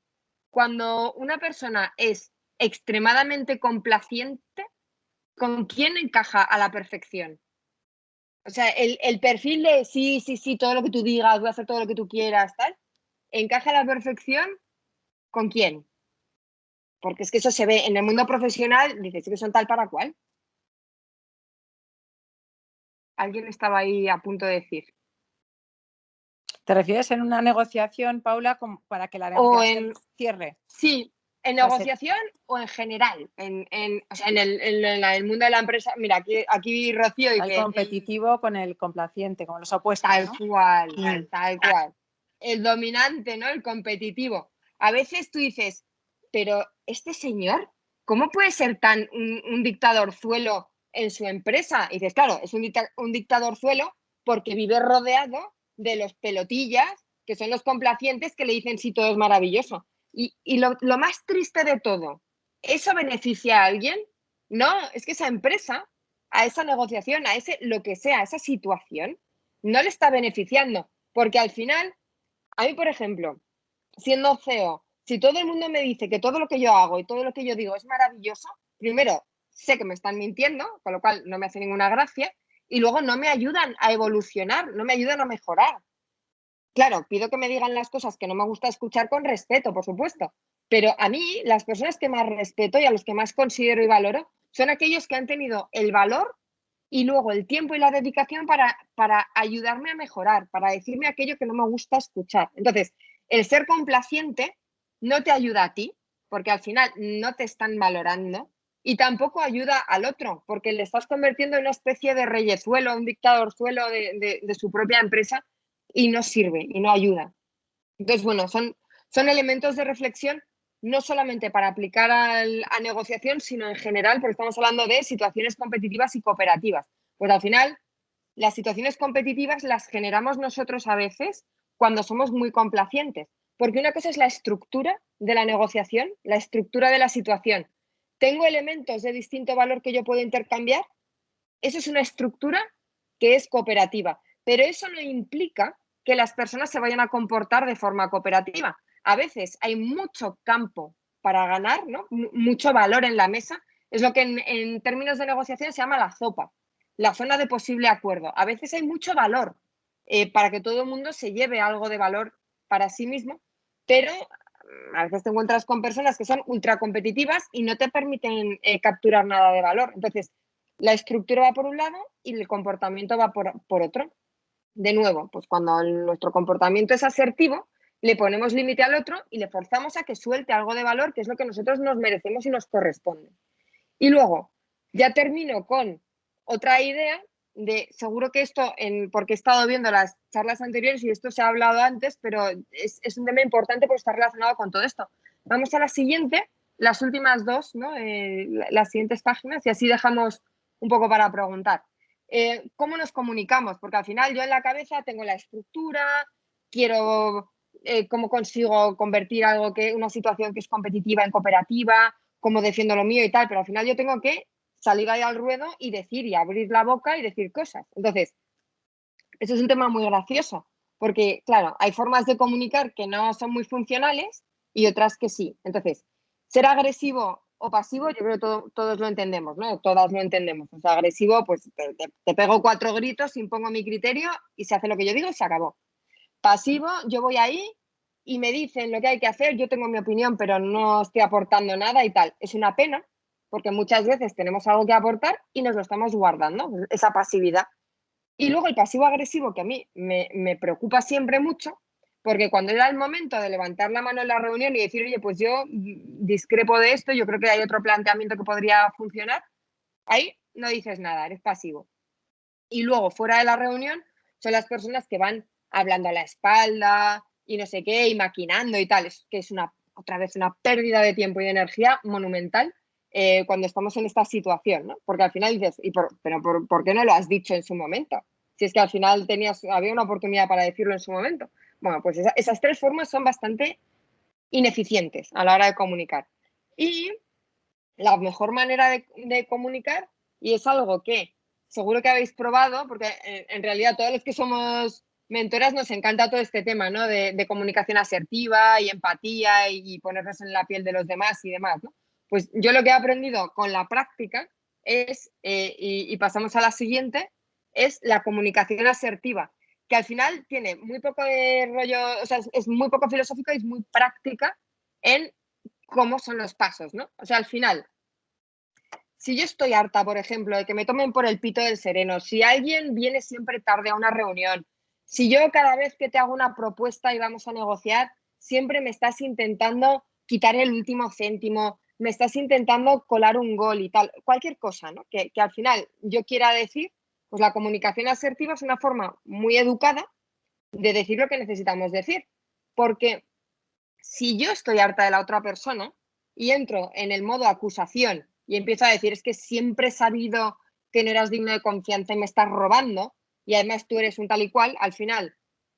Cuando una persona es extremadamente complaciente, ¿con quién encaja a la perfección? O sea, el perfil de sí, sí, sí, todo lo que tú digas, voy a hacer todo lo que tú quieras, tal, ¿encaja a la perfección con quién? Porque es que eso se ve en el mundo profesional, dices que son tal para cual. Alguien estaba ahí a punto de decir. ¿Te refieres en una negociación, Paula, para que la O negociación cierre? Sí, en Va a ser- negociación o en general, o sea, en el mundo de la empresa. Mira, aquí Rocío El dice, competitivo con el complaciente, como los opuestos, tal ¿no? cual, tal cual. El dominante, ¿no? El competitivo. A veces tú dices, pero este señor, ¿cómo puede ser tan un dictadorzuelo en su empresa? Y dices, claro, es un dictadorzuelo porque vive rodeado de los pelotillas, que son los complacientes que le dicen sí, todo es maravilloso. Y lo más triste de todo, ¿eso beneficia a alguien? No, es que esa empresa, a esa negociación, a ese lo que sea, a esa situación, no le está beneficiando. Porque al final, a mí, por ejemplo, siendo CEO, si todo el mundo me dice que todo lo que yo hago y todo lo que yo digo es maravilloso, primero, sé que me están mintiendo, con lo cual no me hace ninguna gracia, y luego no me ayudan a evolucionar, no me ayudan a mejorar. Claro, pido que me digan las cosas que no me gusta escuchar con respeto, por supuesto, pero a mí las personas que más respeto y a los que más considero y valoro son aquellos que han tenido el valor y luego el tiempo y la dedicación para ayudarme a mejorar, para decirme aquello que no me gusta escuchar. Entonces, el ser complaciente no te ayuda a ti, porque al final no te están valorando, y tampoco ayuda al otro, porque le estás convirtiendo en una especie de reyezuelo, un dictadorzuelo de su propia empresa y no sirve y no ayuda. Entonces, bueno, son elementos de reflexión no solamente para aplicar a negociación, sino en general, porque estamos hablando de situaciones competitivas y cooperativas. Pues al final, las situaciones competitivas las generamos nosotros a veces cuando somos muy complacientes, porque una cosa es la estructura de la negociación, la estructura de la situación. Tengo elementos de distinto valor que yo puedo intercambiar, eso es una estructura que es cooperativa. pero eso no implica que las personas se vayan a comportar de forma cooperativa. A veces hay mucho campo para ganar, ¿no? Mucho valor en la mesa. Es lo que en términos de negociación se llama la zopa, la zona de posible acuerdo. A veces hay mucho valor para que todo el mundo se lleve algo de valor para sí mismo, pero a veces te encuentras con personas que son ultra competitivas y no te permiten capturar nada de valor. Entonces, la estructura va por un lado y el comportamiento va por otro. De nuevo, pues cuando nuestro comportamiento es asertivo, le ponemos límite al otro y le forzamos a que suelte algo de valor, que es lo que nosotros nos merecemos y nos corresponde. Y luego, ya termino con otra idea de, seguro que esto, porque he estado viendo las charlas anteriores y esto se ha hablado antes, pero es un tema importante porque está relacionado con todo esto. Vamos a la siguiente, las últimas dos, ¿no? Las siguientes páginas, y así dejamos un poco para preguntar. ¿Cómo nos comunicamos? Porque al final yo en la cabeza tengo la estructura, quiero cómo consigo convertir una situación que es competitiva en cooperativa, cómo defiendo lo mío y tal, pero al final yo tengo que salir ahí al ruedo y decir y abrir la boca y decir cosas. Entonces, eso es un tema muy gracioso, porque claro, hay formas de comunicar que no son muy funcionales y otras que sí. Entonces, ser agresivo o pasivo, yo creo que todos lo entendemos, ¿no? Todas lo entendemos. O sea, agresivo, pues te pego 4 gritos, impongo mi criterio y se hace lo que yo digo y se acabó. Pasivo, yo voy ahí y me dicen lo que hay que hacer, yo tengo mi opinión, pero no estoy aportando nada y tal. Es una pena, porque muchas veces tenemos algo que aportar y nos lo estamos guardando, esa pasividad. Y luego el pasivo agresivo, que a mí me preocupa siempre mucho, porque cuando era el momento de levantar la mano en la reunión y decir, oye, pues yo discrepo de esto, yo creo que hay otro planteamiento que podría funcionar, ahí no dices nada, eres pasivo. Y luego, fuera de la reunión, son las personas que van hablando a la espalda y no sé qué, y maquinando y tal. Es que es otra vez una pérdida de tiempo y de energía monumental cuando estamos en esta situación, ¿no? Porque al final dices, ¿por qué no lo has dicho en su momento? Si es que al final había una oportunidad para decirlo en su momento. Bueno, pues esas 3 formas son bastante ineficientes a la hora de comunicar. Y la mejor manera de comunicar, y es algo que seguro que habéis probado, porque en realidad todos los que somos mentoras nos encanta todo este tema, ¿no? De comunicación asertiva y empatía y ponernos en la piel de los demás y demás, ¿no? Pues yo lo que he aprendido con la práctica es, y pasamos a la siguiente, es la comunicación asertiva, que al final tiene muy poco de rollo, o sea, es muy poco filosófica y es muy práctica en cómo son los pasos, ¿no? O sea, al final, si yo estoy harta, por ejemplo, de que me tomen por el pito del sereno, si alguien viene siempre tarde a una reunión, si yo cada vez que te hago una propuesta y vamos a negociar, siempre me estás intentando quitar el último céntimo, me estás intentando colar un gol y tal, cualquier cosa, ¿no? Que al final yo quiera decir, pues la comunicación asertiva es una forma muy educada de decir lo que necesitamos decir. Porque si yo estoy harta de la otra persona y entro en el modo acusación y empiezo a decir, es que siempre he sabido que no eras digno de confianza y me estás robando, y además tú eres un tal y cual, al final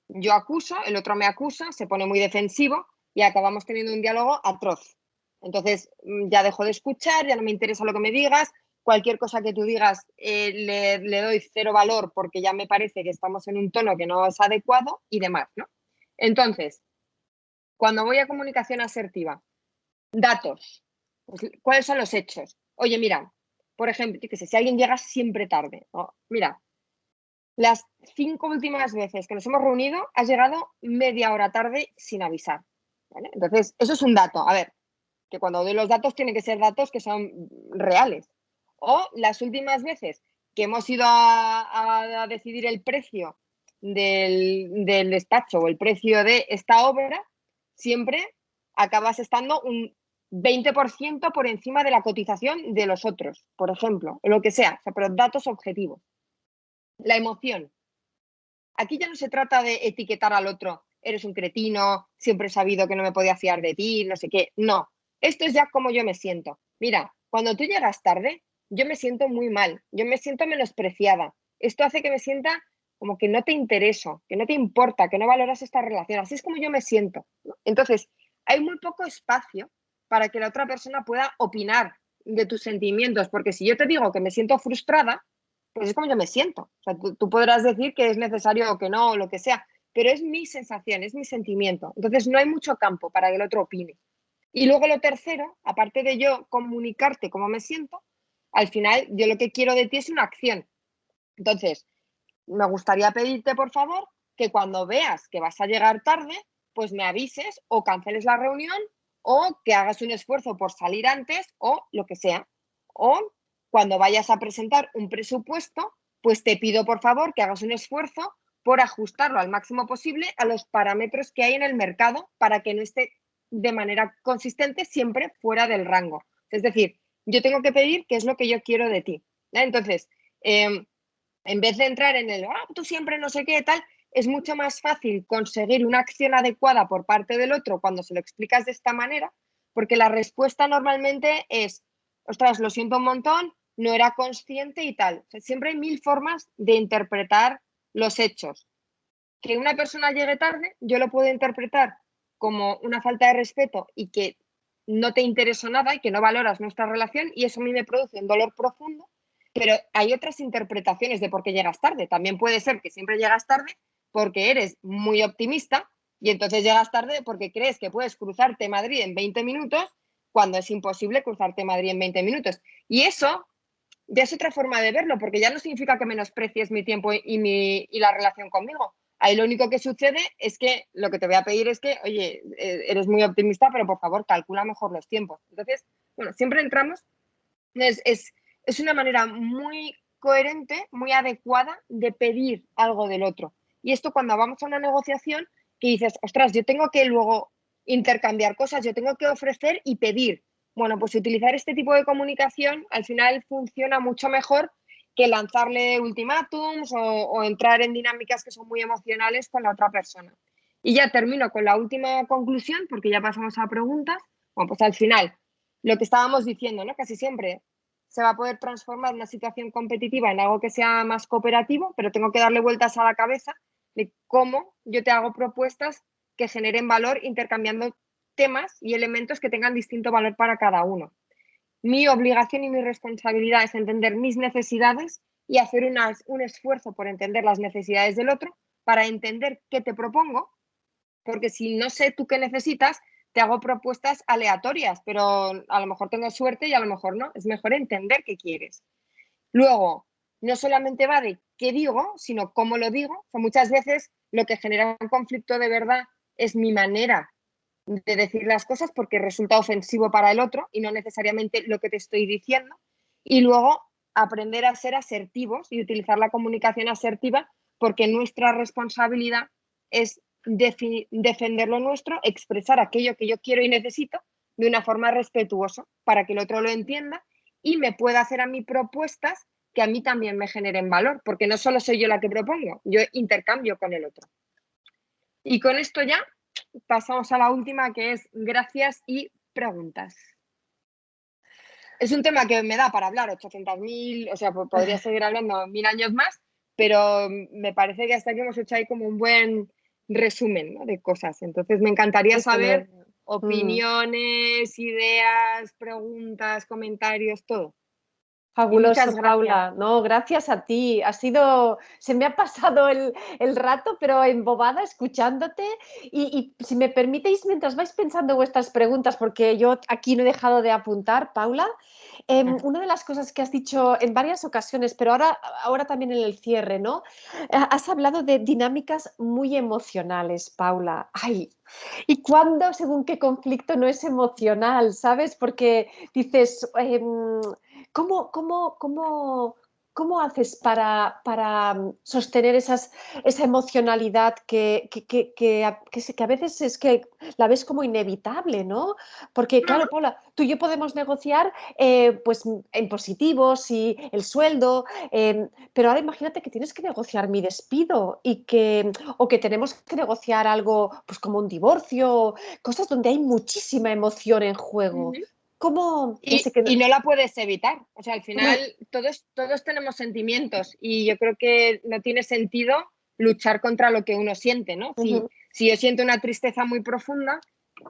yo acuso, el otro me acusa, se pone muy defensivo y acabamos teniendo un diálogo atroz. Entonces ya dejo de escuchar, ya no me interesa lo que me digas, cualquier cosa que tú digas le doy 0 valor porque ya me parece que estamos en un tono que no es adecuado y demás, ¿no? Entonces, cuando voy a comunicación asertiva, datos, pues, ¿cuáles son los hechos? Oye, mira, por ejemplo, que sé, si alguien llega siempre tarde, ¿no? Mira, las 5 últimas veces que nos hemos reunido, has llegado media hora tarde sin avisar, ¿vale? Entonces, eso es un dato. A ver, que cuando doy los datos tienen que ser datos que son reales. O las últimas veces que hemos ido a decidir el precio del despacho o el precio de esta obra, siempre acabas estando un 20% por encima de la cotización de los otros, por ejemplo, o lo que sea, pero datos objetivos. La emoción. Aquí ya no se trata de etiquetar al otro, eres un cretino, siempre he sabido que no me podía fiar de ti, no sé qué. No, esto es ya como yo me siento. Mira, cuando tú llegas tarde, yo me siento muy mal, yo me siento menospreciada. Esto hace que me sienta como que no te intereso, que no te importa, que no valoras esta relación. Así es como yo me siento, ¿no? Entonces, hay muy poco espacio para que la otra persona pueda opinar de tus sentimientos, porque si yo te digo que me siento frustrada, pues es como yo me siento. O sea, tú podrás decir que es necesario o que no, o lo que sea, pero es mi sensación, es mi sentimiento. Entonces no hay mucho campo para que el otro opine. Y luego lo tercero, aparte de yo comunicarte cómo me siento, al final yo lo que quiero de ti es una acción. Entonces, me gustaría pedirte, por favor, que cuando veas que vas a llegar tarde, pues me avises o canceles la reunión o que hagas un esfuerzo por salir antes o lo que sea. O cuando vayas a presentar un presupuesto, pues te pido, por favor, que hagas un esfuerzo por ajustarlo al máximo posible a los parámetros que hay en el mercado para que no esté de manera consistente siempre fuera del rango. Es decir, yo tengo que pedir qué es lo que yo quiero de ti. Entonces, en vez de entrar en el, tú siempre no sé qué, tal, es mucho más fácil conseguir una acción adecuada por parte del otro cuando se lo explicas de esta manera, porque la respuesta normalmente es, ostras, lo siento un montón, no era consciente y tal. O sea, siempre hay 1000 formas de interpretar los hechos. Que una persona llegue tarde, yo lo puedo interpretar como una falta de respeto y que no te interesó nada y que no valoras nuestra relación, y eso a mí me produce un dolor profundo. Pero hay otras interpretaciones de por qué llegas tarde. También puede ser que siempre llegas tarde porque eres muy optimista y entonces llegas tarde porque crees que puedes cruzarte Madrid en 20 minutos cuando es imposible cruzarte Madrid en 20 minutos. Y eso ya es otra forma de verlo, porque ya no significa que menosprecies mi tiempo y la relación conmigo. Ahí lo único que sucede es que lo que te voy a pedir es que, oye, eres muy optimista, pero por favor calcula mejor los tiempos. Entonces, bueno, siempre entramos, es una manera muy coherente, muy adecuada de pedir algo del otro. Y esto cuando vamos a una negociación que dices, ostras, yo tengo que luego intercambiar cosas, yo tengo que ofrecer y pedir. Bueno, pues utilizar este tipo de comunicación al final funciona mucho mejor que lanzarle ultimátums o entrar en dinámicas que son muy emocionales con la otra persona. Y ya termino con la última conclusión, porque ya pasamos a preguntas. Bueno, pues al final, lo que estábamos diciendo, ¿no? Casi siempre se va a poder transformar una situación competitiva en algo que sea más cooperativo, pero tengo que darle vueltas a la cabeza de cómo yo te hago propuestas que generen valor intercambiando temas y elementos que tengan distinto valor para cada uno. Mi obligación y mi responsabilidad es entender mis necesidades y hacer un esfuerzo por entender las necesidades del otro para entender qué te propongo, porque si no sé tú qué necesitas, te hago propuestas aleatorias, pero a lo mejor tengo suerte y a lo mejor no. Es mejor entender qué quieres. Luego, no solamente va de qué digo, sino cómo lo digo. O sea, muchas veces lo que genera un conflicto de verdad es mi manera de decir las cosas porque resulta ofensivo para el otro y no necesariamente lo que te estoy diciendo. Y luego aprender a ser asertivos y utilizar la comunicación asertiva, porque nuestra responsabilidad es defender lo nuestro, expresar aquello que yo quiero y necesito de una forma respetuosa para que el otro lo entienda y me pueda hacer a mí propuestas que a mí también me generen valor, porque no solo soy yo la que propongo, yo intercambio con el otro. Y con esto ya pasamos a la última, que es gracias y preguntas. Es un tema que me da para hablar 800.000, o sea, podría seguir hablando 1000 años más, pero me parece que hasta aquí hemos hecho ahí como un buen resumen, ¿no?, de cosas. Entonces me encantaría saber opiniones, ideas, preguntas, comentarios, todo. Y muchas Fabuloso, gracias. Paula. No, gracias a ti. Se me ha pasado el rato, pero embobada escuchándote. Y si me permitéis, mientras vais pensando vuestras preguntas, porque yo aquí no he dejado de apuntar, Paula, una de las cosas que has dicho en varias ocasiones, pero ahora también en el cierre, ¿no? Has hablado de dinámicas muy emocionales, Paula. Ay, ¿y cuándo, según qué conflicto, no es emocional? ¿Sabes? Porque dices, ¿cómo haces para sostener esa emocionalidad que a veces es que la ves como inevitable, ¿no? Porque, claro, Paula, tú y yo podemos negociar pues, en positivo, sí, el sueldo, pero ahora imagínate que tienes que negociar mi despido o que tenemos que negociar algo pues, como un divorcio, cosas donde hay muchísima emoción en juego. ¿Cómo? Ya sé que Y no la puedes evitar. O sea, al final todos tenemos sentimientos y yo creo que no tiene sentido luchar contra lo que uno siente, ¿no? Si yo siento una tristeza muy profunda,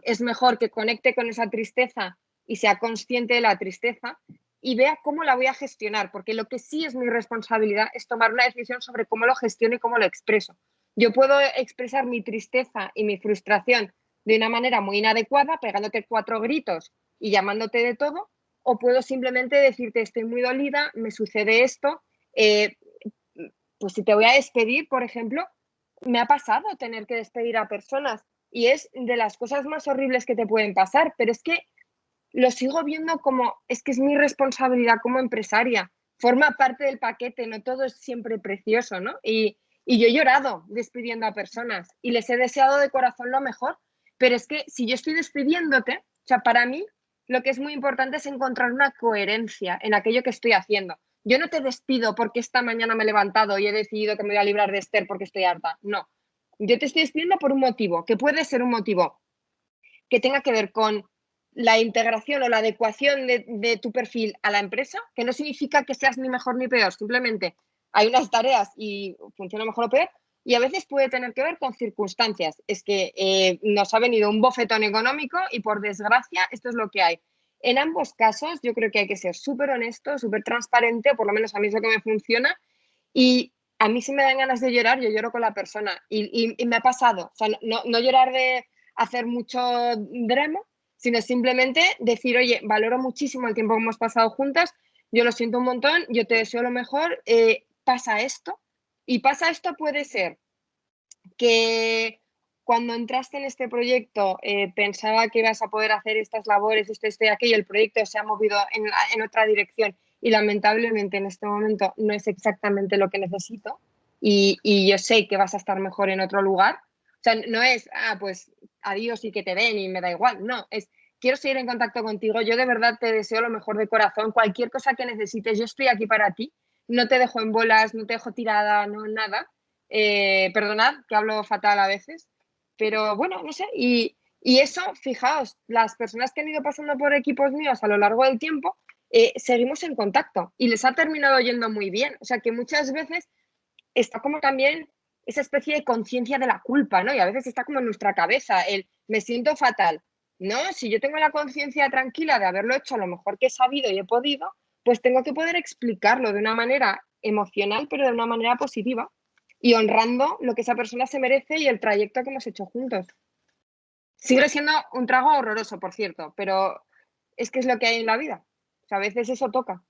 es mejor que conecte con esa tristeza y sea consciente de la tristeza y vea cómo la voy a gestionar, porque lo que sí es mi responsabilidad es tomar una decisión sobre cómo lo gestiono y cómo lo expreso. Yo puedo expresar mi tristeza y mi frustración de una manera muy inadecuada, pegándote 4 gritos y llamándote de todo, o puedo simplemente decirte estoy muy dolida, me sucede esto, pues si te voy a despedir, por ejemplo, me ha pasado tener que despedir a personas y es de las cosas más horribles que te pueden pasar, pero es que lo sigo viendo como, es que es mi responsabilidad como empresaria, forma parte del paquete, no todo es siempre precioso, ¿no? Y yo he llorado despidiendo a personas y les he deseado de corazón lo mejor, pero es que si yo estoy despidiéndote, o sea, para mí lo que es muy importante es encontrar una coherencia en aquello que estoy haciendo. Yo no te despido porque esta mañana me he levantado y he decidido que me voy a librar de Esther porque estoy harta, no. Yo te estoy despidiendo por un motivo, que puede ser un motivo que tenga que ver con la integración o la adecuación de tu perfil a la empresa, que no significa que seas ni mejor ni peor, simplemente hay unas tareas y funciona mejor o peor, y a veces puede tener que ver con circunstancias. Es que nos ha venido un bofetón económico y por desgracia esto es lo que hay. En ambos casos yo creo que hay que ser súper honesto, súper transparente, o por lo menos a mí es lo que me funciona, y a mí si me dan ganas de llorar, yo lloro con la persona y me ha pasado, o sea, no llorar de hacer mucho drama, sino simplemente decir, oye, valoro muchísimo el tiempo que hemos pasado juntas, yo lo siento un montón, yo te deseo lo mejor, pasa esto, y pasa esto puede ser que cuando entraste en este proyecto pensaba que ibas a poder hacer estas labores, esto y aquello, el proyecto se ha movido en otra dirección y lamentablemente en este momento no es exactamente lo que necesito y yo sé que vas a estar mejor en otro lugar. O sea, no es, pues adiós y que te den y me da igual, no, es quiero seguir en contacto contigo, yo de verdad te deseo lo mejor de corazón, cualquier cosa que necesites, yo estoy aquí para ti, no te dejo en bolas, no te dejo tirada, no nada. Perdonad que hablo fatal a veces, pero bueno, no sé, y eso, fijaos, las personas que han ido pasando por equipos míos a lo largo del tiempo, seguimos en contacto y les ha terminado yendo muy bien, o sea que muchas veces está como también esa especie de conciencia de la culpa, ¿no? Y a veces está como en nuestra cabeza, el me siento fatal, ¿no? Si yo tengo la conciencia tranquila de haberlo hecho lo mejor que he sabido y he podido, pues tengo que poder explicarlo de una manera emocional, pero de una manera positiva y honrando lo que esa persona se merece y el trayecto que hemos hecho juntos. Sigue siendo un trago horroroso, por cierto, pero es que es lo que hay en la vida. O sea, a veces eso toca.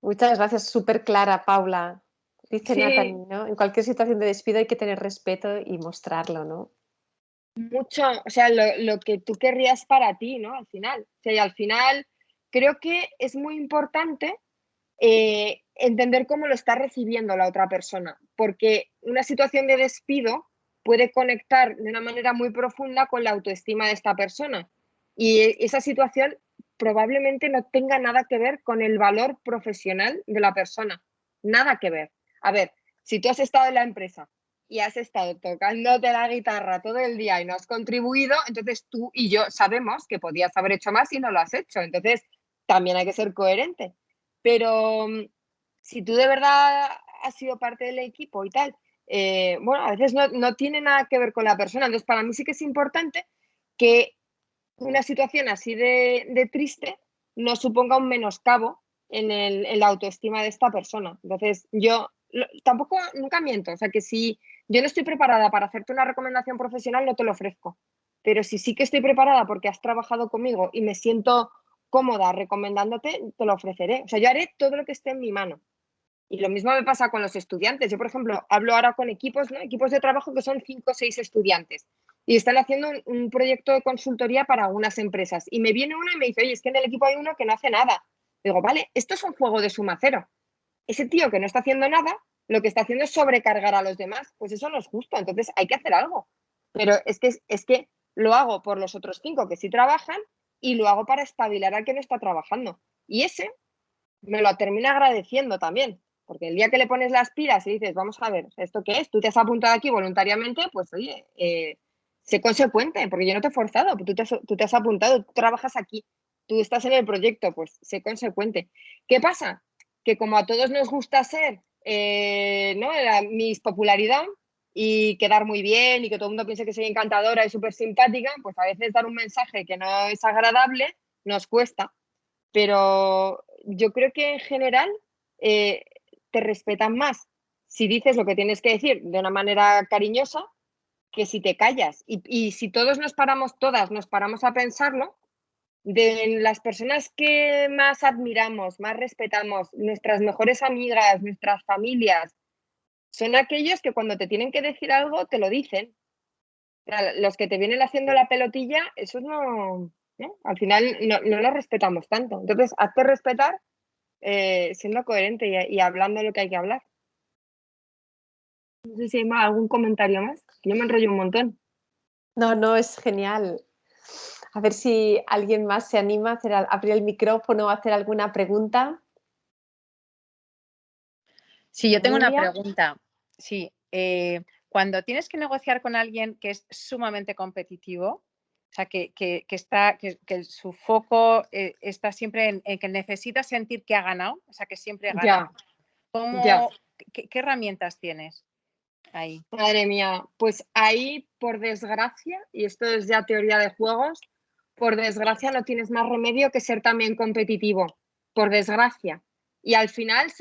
Muchas gracias, súper clara, Paula. Dice Sí, Nathan, ¿no? En cualquier situación de despido hay que tener respeto y mostrarlo, ¿no? mucho, o sea, lo que tú querrías para ti, ¿no? Al final. O sea, y al final creo que es muy importante entender cómo lo está recibiendo la otra persona, porque una situación de despido puede conectar de una manera muy profunda con la autoestima de esta persona. Y esa situación probablemente no tenga nada que ver con el valor profesional de la persona. Nada que ver. A ver, si tú has estado en la empresa y has estado tocándote la guitarra todo el día y no has contribuido, entonces tú y yo sabemos que podías haber hecho más y no lo has hecho. Entonces, también hay que ser coherente. Pero si tú de verdad has sido parte del equipo y tal, bueno, a veces no tiene nada que ver con la persona. Entonces, para mí sí que es importante que una situación así de triste no suponga un menoscabo en la autoestima de esta persona. Entonces, yo tampoco, nunca miento. O sea, que si yo no estoy preparada para hacerte una recomendación profesional, no te lo ofrezco. Pero si sí que estoy preparada porque has trabajado conmigo y me siento cómoda recomendándote, te lo ofreceré. O sea, yo haré todo lo que esté en mi mano. Y lo mismo me pasa con los estudiantes. Yo, por ejemplo, hablo ahora con equipos, ¿no? Equipos de trabajo que son 5 o 6 estudiantes y están haciendo un proyecto de consultoría para unas empresas. Y me viene uno y me dice, oye, es que en el equipo hay uno que no hace nada. Digo, vale, esto es un juego de suma cero. Ese tío que no está haciendo nada, lo que está haciendo es sobrecargar a los demás. Pues eso no es justo, entonces hay que hacer algo. Pero es que lo hago por los otros 5 que sí trabajan y lo hago para espabilar al que no está trabajando. Y ese me lo termina agradeciendo también. Porque el día que le pones las pilas y dices, vamos a ver, ¿esto qué es? Tú te has apuntado aquí voluntariamente, pues oye, sé consecuente, porque yo no te he forzado, tú te has apuntado, tú trabajas aquí, tú estás en el proyecto, pues sé consecuente. ¿Qué pasa? Que como a todos nos gusta ser, ¿no? Mis popularidad y quedar muy bien y que todo el mundo piense que soy encantadora y súper simpática, pues a veces dar un mensaje que no es agradable nos cuesta, pero yo creo que en general te respetan más si dices lo que tienes que decir de una manera cariñosa que si te callas. Y si todas nos paramos a pensarlo, de las personas que más admiramos, más respetamos, nuestras mejores amigas, nuestras familias, son aquellos que cuando te tienen que decir algo te lo dicen. Los que te vienen haciendo la pelotilla, esos no, al final no los respetamos tanto. Entonces, hazte respetar siendo coherente y hablando lo que hay que hablar. No sé si hay algún comentario más. Yo me enrollo un montón. No, es genial. A ver si alguien más se anima a abrir el micrófono o a hacer alguna pregunta. Sí, yo tengo una Emilia. pregunta. Sí, cuando tienes que negociar con alguien que es sumamente competitivo, o sea, que su foco está siempre en que necesita sentir que ha ganado, o sea, que siempre gana, ¿qué herramientas tienes ahí? Madre mía, pues ahí, por desgracia, y esto es ya teoría de juegos, por desgracia no tienes más remedio que ser también competitivo, por desgracia. Y al final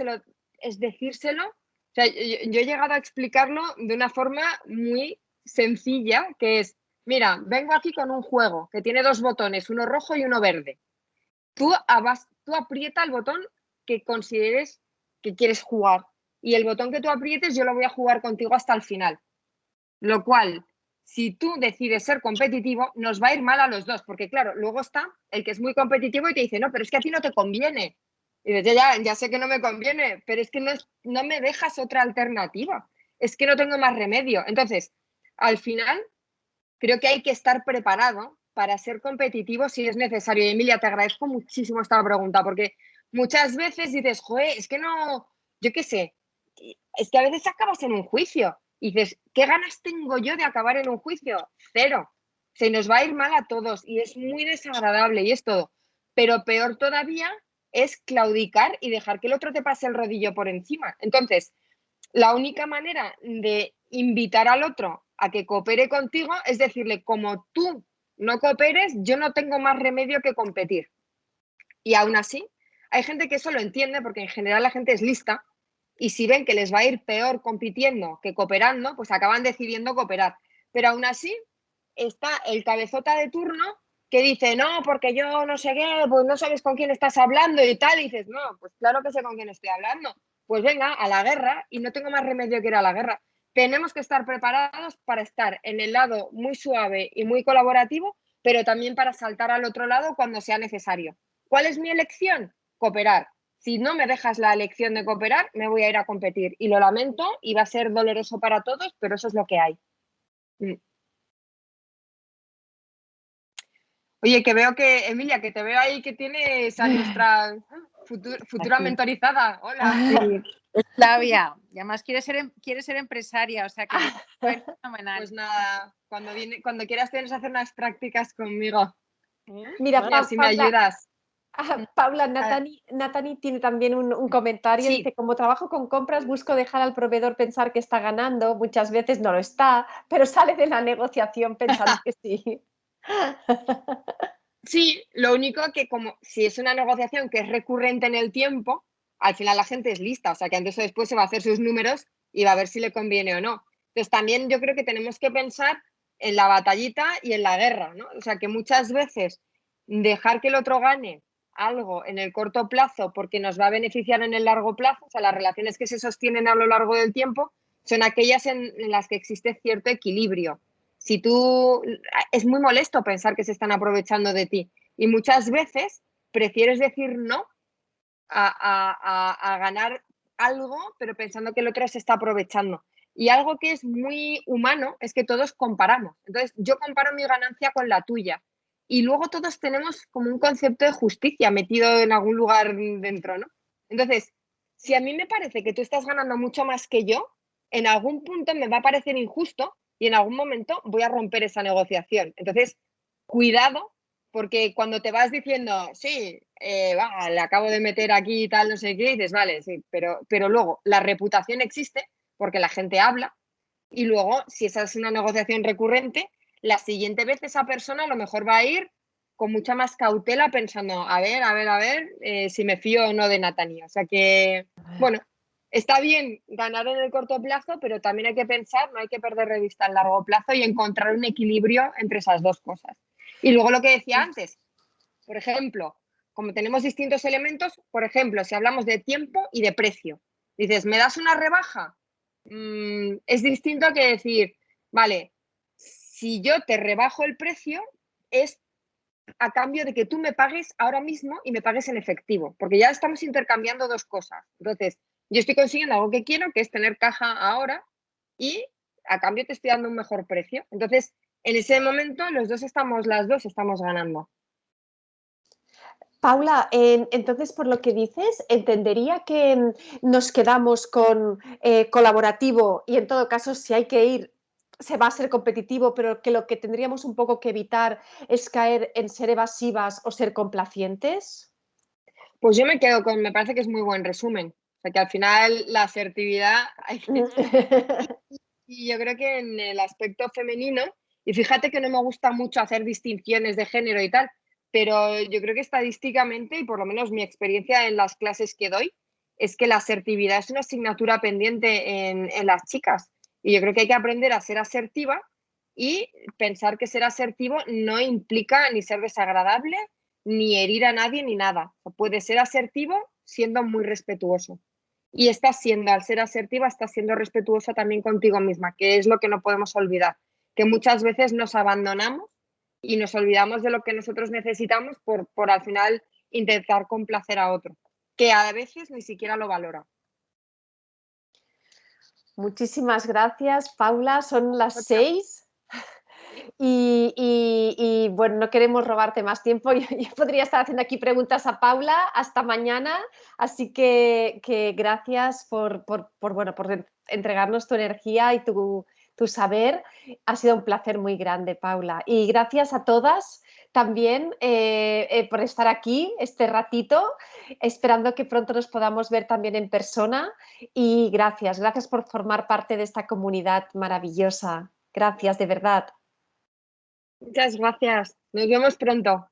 es decírselo. O sea, yo he llegado a explicarlo de una forma muy sencilla, que es, mira, vengo aquí con un juego que tiene 2 botones, uno rojo y uno verde. Tú aprieta el botón que consideres que quieres jugar y el botón que tú aprietes yo lo voy a jugar contigo hasta el final. Lo cual, si tú decides ser competitivo, nos va a ir mal a los dos, porque claro, luego está el que es muy competitivo y te dice, no, pero es que a ti no te conviene. Y dices, ya sé que no me conviene, pero es que no me dejas otra alternativa. Es que no tengo más remedio. Entonces, al final, creo que hay que estar preparado para ser competitivo si es necesario. Y Emilia, te agradezco muchísimo esta pregunta, porque muchas veces dices, joder, es que no, yo qué sé, es que a veces acabas en un juicio y dices, ¿qué ganas tengo yo de acabar en un juicio? Cero. Se nos va a ir mal a todos y es muy desagradable y es todo. Pero peor todavía es claudicar y dejar que el otro te pase el rodillo por encima. Entonces, la única manera de invitar al otro a que coopere contigo es decirle, como tú no cooperes, yo no tengo más remedio que competir. Y aún así, hay gente que eso lo entiende porque en general la gente es lista y si ven que les va a ir peor compitiendo que cooperando, pues acaban decidiendo cooperar. Pero aún así está el cabezota de turno que dice, no, porque yo no sé qué, pues no sabes con quién estás hablando y tal. Y dices, no, pues claro que sé con quién estoy hablando. Pues venga, a la guerra y no tengo más remedio que ir a la guerra. Tenemos que estar preparados para estar en el lado muy suave y muy colaborativo, pero también para saltar al otro lado cuando sea necesario. ¿Cuál es mi elección? Cooperar. Si no me dejas la elección de cooperar, me voy a ir a competir. Y lo lamento y va a ser doloroso para todos, pero eso es lo que hay. Oye, que veo que, Emilia, que te veo ahí que tienes a nuestra futura Aquí. mentorizada. Hola. Sí, es Flavia. Y además quiere ser empresaria, o sea que es fenomenal. Pues nada, cuando quieras tienes que hacer unas prácticas conmigo. Mira, Mira, si me ayudas. Paula, Natani tiene también un comentario. Sí. Dice, como trabajo con compras, busco dejar al proveedor pensar que está ganando. Muchas veces no lo está, pero sale de la negociación pensando que sí. Sí, lo único que como si es una negociación que es recurrente en el tiempo, al final la gente es lista, o sea que antes o después se va a hacer sus números y va a ver si le conviene o no. Entonces también yo creo que tenemos que pensar en la batallita y en la guerra, ¿no? O sea que muchas veces dejar que el otro gane algo en el corto plazo porque nos va a beneficiar en el largo plazo, o sea, las relaciones que se sostienen a lo largo del tiempo son aquellas en las que existe cierto equilibrio. Si tú, es muy molesto pensar que se están aprovechando de ti y muchas veces prefieres decir no a ganar algo, pero pensando que el otro se está aprovechando. Y algo que es muy humano es que todos comparamos. Entonces, yo comparo mi ganancia con la tuya y luego todos tenemos como un concepto de justicia metido en algún lugar dentro, ¿no? Entonces, si a mí me parece que tú estás ganando mucho más que yo, en algún punto me va a parecer injusto y en algún momento voy a romper esa negociación. Entonces, cuidado, porque cuando te vas diciendo, sí, le acabo de meter aquí y tal, no sé qué, dices, vale, sí, pero luego la reputación existe porque la gente habla y luego, si esa es una negociación recurrente, la siguiente vez esa persona a lo mejor va a ir con mucha más cautela pensando, a ver, si me fío o no de Natania. O sea que, bueno, está bien ganar en el corto plazo, pero también hay que pensar, no hay que perder de vista el largo plazo y encontrar un equilibrio entre esas dos cosas. Y luego lo que decía antes, por ejemplo, como tenemos distintos elementos, por ejemplo, si hablamos de tiempo y de precio, dices, ¿me das una rebaja? Es distinto que decir, vale, si yo te rebajo el precio, es a cambio de que tú me pagues ahora mismo y me pagues en efectivo, porque ya estamos intercambiando dos cosas. Entonces, yo estoy consiguiendo algo que quiero, que es tener caja ahora, y a cambio te estoy dando un mejor precio. Entonces, en ese momento, las dos estamos ganando. Paula, entonces, por lo que dices, entendería que nos quedamos con colaborativo y en todo caso, si hay que ir, se va a ser competitivo, pero que lo que tendríamos un poco que evitar es caer en ser evasivas o ser complacientes. Pues yo me quedo con, me parece que es muy buen resumen. O sea, que al final la asertividad y yo creo que en el aspecto femenino, y fíjate que no me gusta mucho hacer distinciones de género y tal, pero yo creo que estadísticamente, y por lo menos mi experiencia en las clases que doy, es que la asertividad es una asignatura pendiente en las chicas. Y yo creo que hay que aprender a ser asertiva y pensar que ser asertivo no implica ni ser desagradable, ni herir a nadie, ni nada. O sea, puede ser asertivo siendo muy respetuoso. Y estás siendo, al ser asertiva, estás siendo respetuosa también contigo misma, que es lo que no podemos olvidar, que muchas veces nos abandonamos y nos olvidamos de lo que nosotros necesitamos por al final intentar complacer a otro, que a veces ni siquiera lo valora. Muchísimas gracias, Paula. Son las 6 y, bueno, no queremos robarte más tiempo. Yo podría estar haciendo aquí preguntas a Paula hasta mañana, así que gracias bueno, por entregarnos tu energía y tu saber. Ha sido un placer muy grande, Paula. Y gracias a todas también por estar aquí este ratito, esperando que pronto nos podamos ver también en persona. Y gracias por formar parte de esta comunidad maravillosa. Gracias, de verdad. Muchas gracias. Nos vemos pronto.